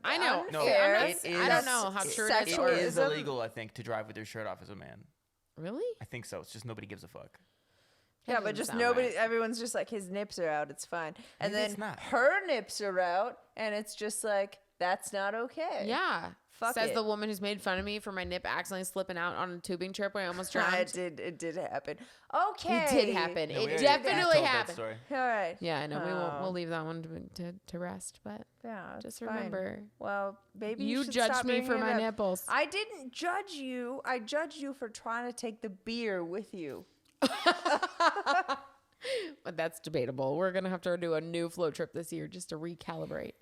I know. No, unfair. I'm not- it is, I don't know how it- true it it is. is Sexualism. illegal, I think, to drive with your shirt off as a man. Really? I think so. It's just nobody gives a fuck. Yeah, That but doesn't just sound nobody. right. Everyone's just like, his nips are out. It's fine. And Maybe then it's not. her nips are out, and it's just like, that's not okay. Yeah. Fuck Says it. the woman who's made fun of me for my nip accidentally slipping out on a tubing trip where I almost drowned. It did happen. Okay. It did happen. Yeah, we It already definitely told that happened. story. All right. Yeah, I know. Oh. We'll leave that one to rest. But Yeah. just it's fine. remember, Well, baby, you should judged stop me for bringing my it up. nipples. I didn't judge you. I judged you for trying to take the beer with you. But that's debatable. We're gonna have to do a new float trip this year just to recalibrate.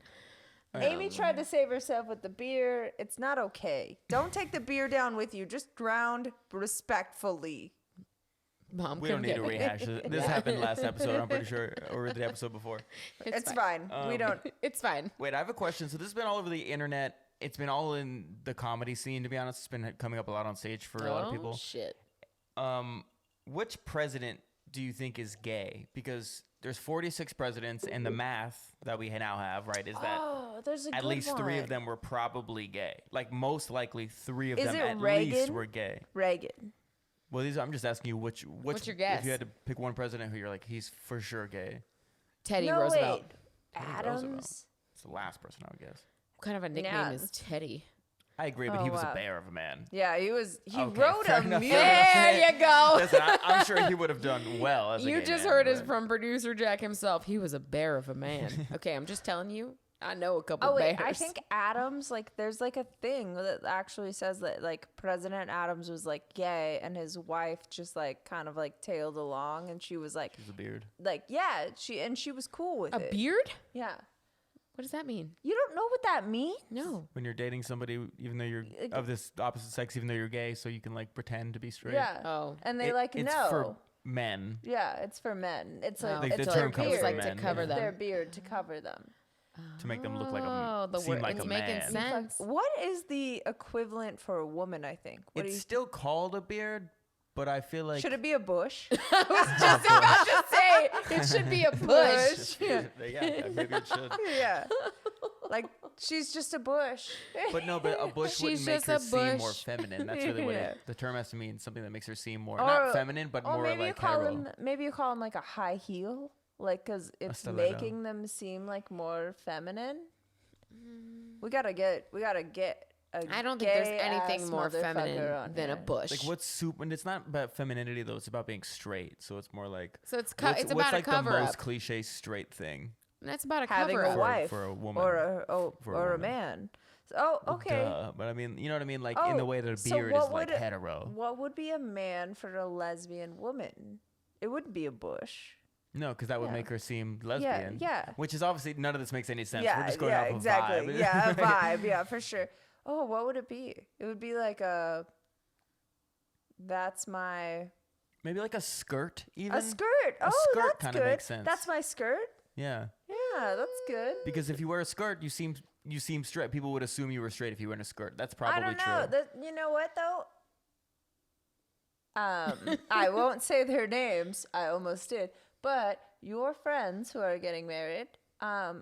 Amy tried to save herself with the beer. It's not okay. Don't take the beer down with you. Just drown respectfully. Mom, We don't come need get to me. rehash it. This happened last episode, I'm pretty sure, or the episode before. It's fine. We don't. It's fine. Wait, I have a question. So this has been all over the internet. It's been all in the comedy scene, to be honest. It's been coming up a lot on stage for a lot of people. Shit. Which president do you think is gay? Because there's 46 presidents, and the math that we now have, right, is that Oh, there's a at good least 3 one. of them were probably gay. Like, most likely 3 of Is them it at least Reagan? were gay. Reagan. Well, I'm just asking you which What's your guess? If you had to pick one president who you're like, he's for sure gay. Teddy No, Roosevelt. wait. Teddy Roosevelt. Adams. It's the last person I would guess. What kind of a nickname Yeah. is Teddy? I agree, but Oh, he was wow. a bear of a man. Yeah, he was. He Okay, wrote fair a enough, music. fair enough. There you go. Listen, I'm sure he would have done well as a You gay just man, heard it but- from producer Jack himself. He was a bear of a man. Okay, I'm just telling you. I know a couple Oh wait, bears. I think Adams, like, there's like a thing that actually says that like President Adams was like gay, and his wife just like kind of like tailed along, and she was like, He was a beard. yeah, she was cool with a it. beard. Yeah, What does that mean? you don't know what that means? No. When you're dating somebody, even though you're of this opposite sex, even though you're gay, so you can like pretend to be straight. Yeah. Oh. and they It's know. for men. Yeah, it's for men. It's like Oh. Like, it's the their term comes beard. from like men. to cover them. Their beard to cover them. To make them look like Oh, the seem word- like it's a making man. sense. What is the equivalent for a woman? I think. What do It's you? still called a beard, but I feel like Should it be a bush? Just about to say it should be a bush. yeah, maybe it should. Yeah. Like, she's just a bush. But no, but a bush She's wouldn't make just her a seem more bush. feminine. That's really what Yeah. the term has to mean. Something that makes her seem more Or- not feminine, but Or more maybe you like call hetero. them like a high heel, like, because it's stiletto. making them seem like more feminine. We gotta get I don't think there's gay anything ass more motherfucker feminine on than a here. bush. Like what's super? And it's not about femininity though. It's about being straight. So it's more like. So it's what's it's about like a cover the most up. cliche straight thing? That's about a having cover a up. wife for a woman or for a a woman. man. So, Well, okay. duh. But I mean, you know what I mean? Like in Oh, the way that a so beard what is like would hetero. What would be a man for a lesbian woman? It wouldn't be a bush. No, because that would Yeah. make her seem lesbian. yeah. Which is obviously none of this makes any sense. Yeah, We're just going yeah, off exactly. of vibe. Yeah, a vibe. Yeah, for sure. Oh, what would it be? It would be like a. That's my Maybe like a skirt, even. a skirt. A Oh, skirt that's kinda good. makes sense. That's my skirt. Yeah. Yeah, that's good. Because if you wear a skirt, you seem straight. People would assume you were straight if you were in a skirt. That's probably I don't know. true. You know what though? I won't say their names. I almost did. But your friends who are getting married, they're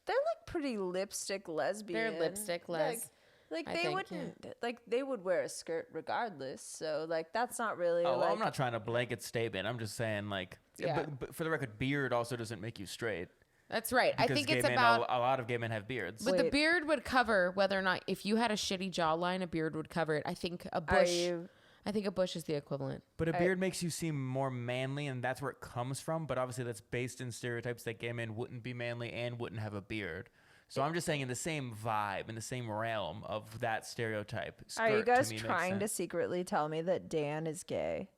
like pretty lipstick lesbian. They're lipstick les. Like I they think, wouldn't like they would wear a skirt regardless. So like that's not really Oh, well, like I'm not trying to blanket statement. I'm just saying, like, Yeah. but for the record, beard also doesn't make you straight. That's right. I Because think gay it's men, about. a lot of gay men have beards. But the Wait. beard would cover whether or not if you had a shitty jawline, a beard would cover it. I think a Are bush. you- I think a bush is the equivalent. But a beard makes you seem more manly, and that's where it comes from. But obviously, that's based in stereotypes that gay men wouldn't be manly and wouldn't have a beard. So I'm just saying, in the same vibe, in the same realm of that stereotype. Are you skirt to guys me makes trying to sense. secretly tell me that Dan is gay?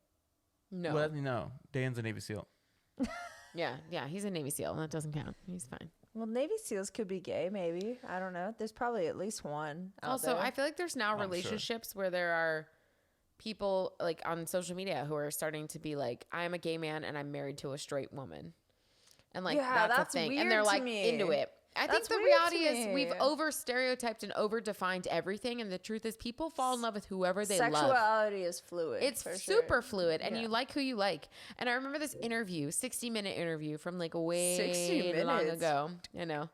No. Well, no. Dan's a Navy SEAL. Yeah. He's a Navy SEAL. That doesn't count. He's fine. Well, Navy SEALs could be gay, maybe. I don't know. There's probably at least one. Also, I feel like there's now I'm sure. relationships where there are people like on social media who are starting to be like, I'm a gay man and I'm married to a straight woman. And like Yeah, that's that's a thing. weird And they're to like me. into it. I That's think the weird to reality is we've me. over stereotyped and over defined everything. And the truth is people fall in love with whoever they love. Sexuality is fluid. It's for super sure. fluid, and Yeah. you like who you like. And I remember this interview, 60-minute interview from like 60 way long minutes. ago. You know,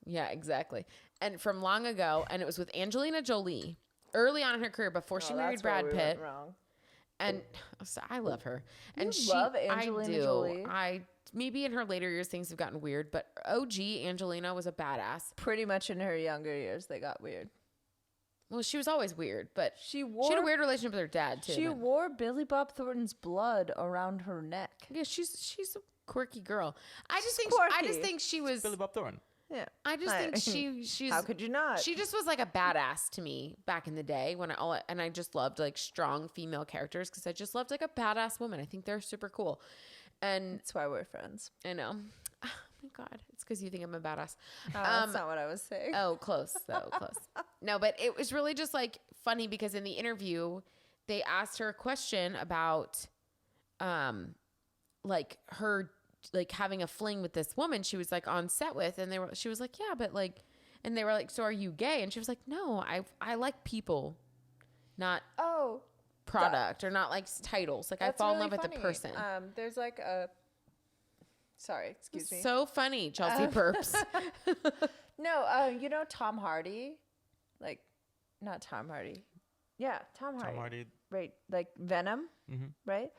yeah, exactly. And from long ago, and it was with Angelina Jolie early on in her career before she Oh, married that's where Brad we Pitt. went wrong. And so I love her. And You love I Angelina do. Jolie? I maybe in her later years things have gotten weird, but OG Angelina was a badass. Pretty much in her younger years, they got weird. Well, she was always weird, but She had a weird relationship with her dad too. She but- wore Billy Bob Thornton's blood around her neck. Yeah, she's a quirky girl. I just quirky. think she was. Billy Bob Thornton. Yeah. I just think she's. How could you not? She just was like a badass to me back in the day when I just loved like strong female characters because I just loved like a badass woman. I think they're super cool, and That's why we're friends. I know. Oh my god, it's because you think I'm a badass. That's not what I was saying. Oh, close though, close. No, but it was really just like funny because in the interview, they asked her a question about, like her, like having a fling with this woman she was like on set with, and she was like, yeah, but like, and they were like, so are you gay? And she was like, no, I like people, not Oh, product or not like titles. Like I fall in love with the person. There's like a. Sorry, excuse me. So funny, Chelsea Perps. No, you know Tom Hardy, like, not Tom Hardy. Yeah, Tom Hardy. Tom Hardy. Right, like Venom, right?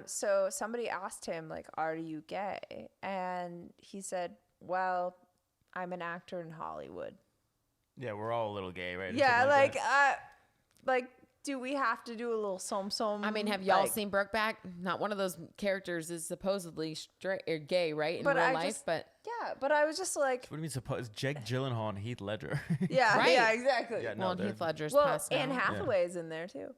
So somebody asked him, like, are you gay? And he said, well, I'm an actor in Hollywood. Yeah, we're all a little gay, right? Or Yeah, something that. like, do we have to do a little som-som? I mean, have y'all like, seen Brokeback? Not one of those characters is supposedly straight or gay, right? In But real I life, just- but Yeah, but I was just like, What do you mean? Suppose Jake Gyllenhaal and Heath Ledger. yeah, Right. yeah, exactly. Yeah, no, well, and they're- Heath Ledger's Well, passed Anne now. Hathaway's in there too.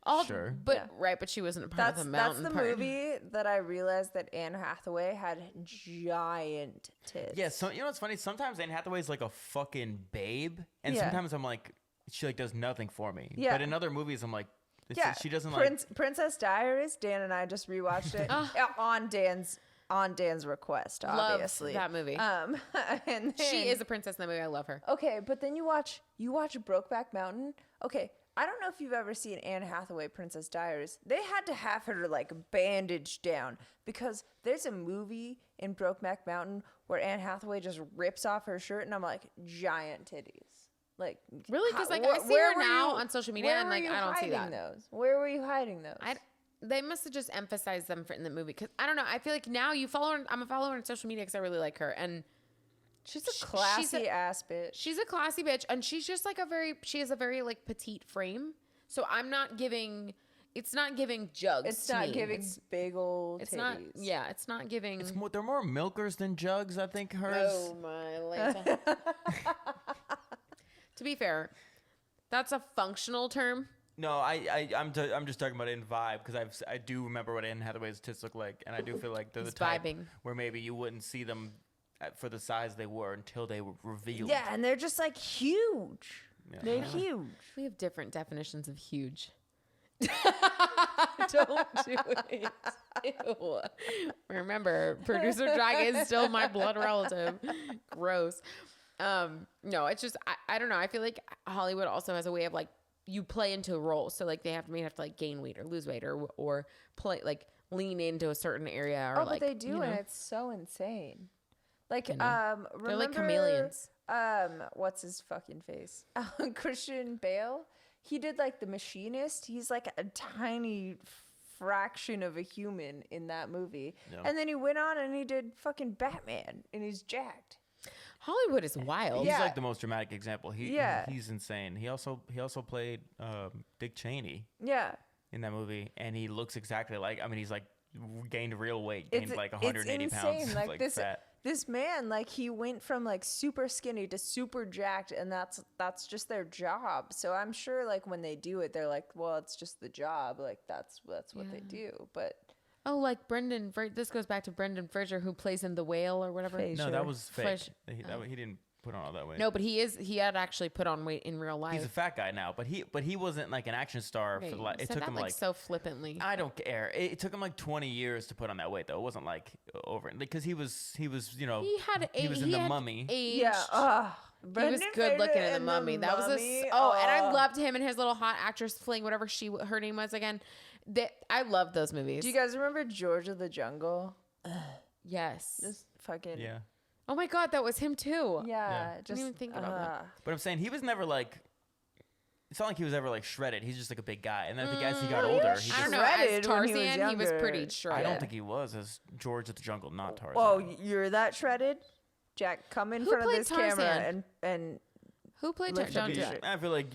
All, Sure. but Yeah. right, but she wasn't a part That's of the mountain the part. movie that I realized that Anne Hathaway had giant tits. Yeah, so you know what's funny? Sometimes Anne Hathaway's like a fucking babe, and Yeah. sometimes I'm like, she like does nothing for me. Yeah. But in other movies, I'm like, Yeah, she doesn't like. Princess Diaries. Dan and I just rewatched it on Dan's request, Love obviously. that movie. And then, She is a princess in the movie. I love her. okay, but then you watch Brokeback Mountain. Okay, I don't know if you've ever seen Anne Hathaway Princess Diaries. They had to have her like bandaged down because there's a movie in Brokeback Mountain where Anne Hathaway just rips off her shirt, and I'm like, giant titties. Like, Really? 'Cause, like, I see where her were now you- on social media, where and, were like, you I don't see hiding that. those? Where were you hiding those? They must have just emphasized them in the movie because I don't know. I feel like now I'm a follower on social media because I really like her, and She's a classy ass bitch. She's a classy bitch, and she's just like she has a very like petite frame. So I'm not giving. It's not giving jugs. It's not giving big old It's titties. not. Yeah, it's not giving. It's more, they're more milkers than jugs, I think. Hers. Oh my Lanta. To be fair, that's a functional term. No, I'm just talking about it in vibe because I do remember what Anne Hathaway's tits look like, and I do feel like they're the type vibing. where maybe you wouldn't see them for the size they were until they were revealed. Yeah, and they're just like huge. Yeah. They're huge. We have different definitions of huge. Don't do it. Ew. Remember, producer Drag is still my blood relative. Gross. No, it's just I don't know. I feel like Hollywood also has a way of like you play into a role. So like they may have to like gain weight or lose weight or play like lean into a certain area or like but they do, you know. and it's so insane. Like They're remember, like chameleons. What's his fucking face? Christian Bale. He did like The Machinist. He's like a tiny fraction of a human in that movie. Yeah. And then he went on and he did fucking Batman, and he's jacked. Hollywood is wild. He's like the most dramatic example. He's insane. He also played Dick Cheney. Yeah. In that movie, and he looks exactly like. I mean, he's like gained real weight, gained like 180 pounds, like fat. This man, like he went from like super skinny to super jacked, and that's just their job. So I'm sure like when they do it, they're like, well, it's just the job. Like that's what they do. But like Brendan. This goes back to Brendan Fraser, who plays in The Whale or whatever. No, that was fake. He didn't put on all that weight. No, but he had actually put on weight in real life. He's a fat guy now, but he wasn't like an action star for like. It took him like so flippantly. I don't care. It took him like 20 years to put on that weight though. It wasn't like over because he was you know he was in The Mummy. Aged. Yeah. He was good looking in The Mummy. That was and I loved him and his little hot actress fling, whatever her name was again. I love those movies. Do you guys remember George of the Jungle? Yes. Just fucking Oh my God, that was him too. Yeah. I didn't even think about that. But I'm saying he was never like. It's not like he was ever like shredded. He's just like a big guy. And then I think as he got older, he I don't just. know. As Tarzan, he was pretty shredded. I don't think he was as George of the Jungle, not Tarzan. Oh, you're that shredded? Jack, come in front of this camera and who played Tarzan? I feel like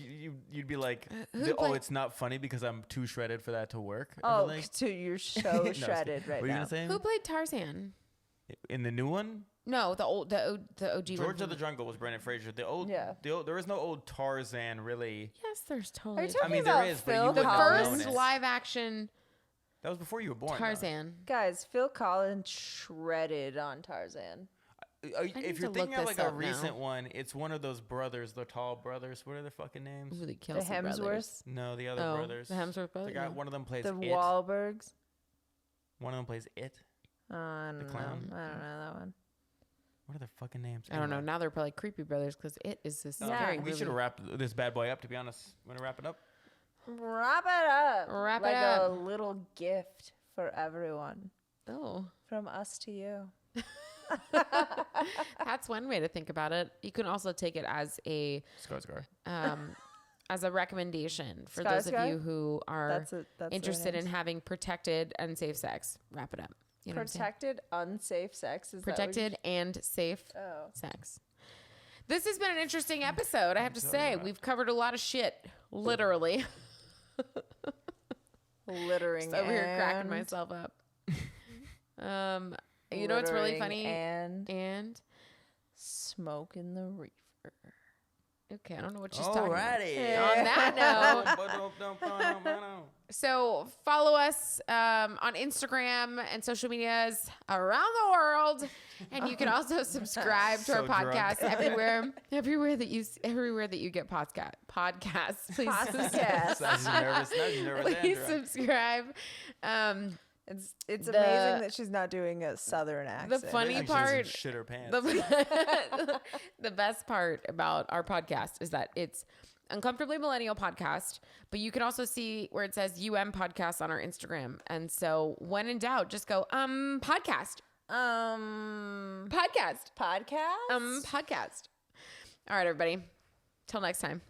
you'd be like, it's not funny because I'm too shredded for that to work. Oh, so you're so shredded right now. What are you gonna say? Who played Tarzan? In the new one? No, the OG George of the Jungle was Brendan Fraser. There is no old Tarzan really. Yes, there's totally. Are you talking about there is, Phil but you Collins? wouldn't The know first live action. That was before you were born. Tarzan. Guys, Phil Collins shredded on Tarzan. If you're thinking of like a recent one, it's one of those brothers, the tall brothers. What are their fucking names? The Hemsworths? Brothers. No, the other brothers. The Hemsworth brothers. One of them plays the It. Wahlbergs. One of them plays It. I don't the clown. know. I don't know that one. What are their fucking names? I don't know. Now they're probably creepy brothers because It is this scary We should have wrapped this bad boy up, to be honest. Want to wrap it up? Wrap it up. Wrap like it up. a little gift for everyone. Oh. From us to you. That's one way to think about it. You can also take it as a Scar. as a recommendation for Scar, those of you who are that's interested in having protected and safe sex. Wrap it up. You know protected, unsafe sex. Is protected and safe sex. This has been an interesting episode, I have to say. We've covered a lot of shit, literally. Littering. Just over here cracking myself up. You know what's really funny? And smoking the reefer. Okay, I don't know what she's talking about. Alrighty. On that note, so follow us on Instagram and social medias around the world, and you can also subscribe to our podcast everywhere that you get podcasts. Please Please subscribe. It's amazing that she's not doing a southern accent. The funny part, shit her pants. The best part about our podcast is that it's Uncomfortably Millennial Podcast, but you can also see where it says podcast on our Instagram. And so when in doubt, just go, podcast. Podcast. Podcast? Podcast. All right, everybody. Till next time.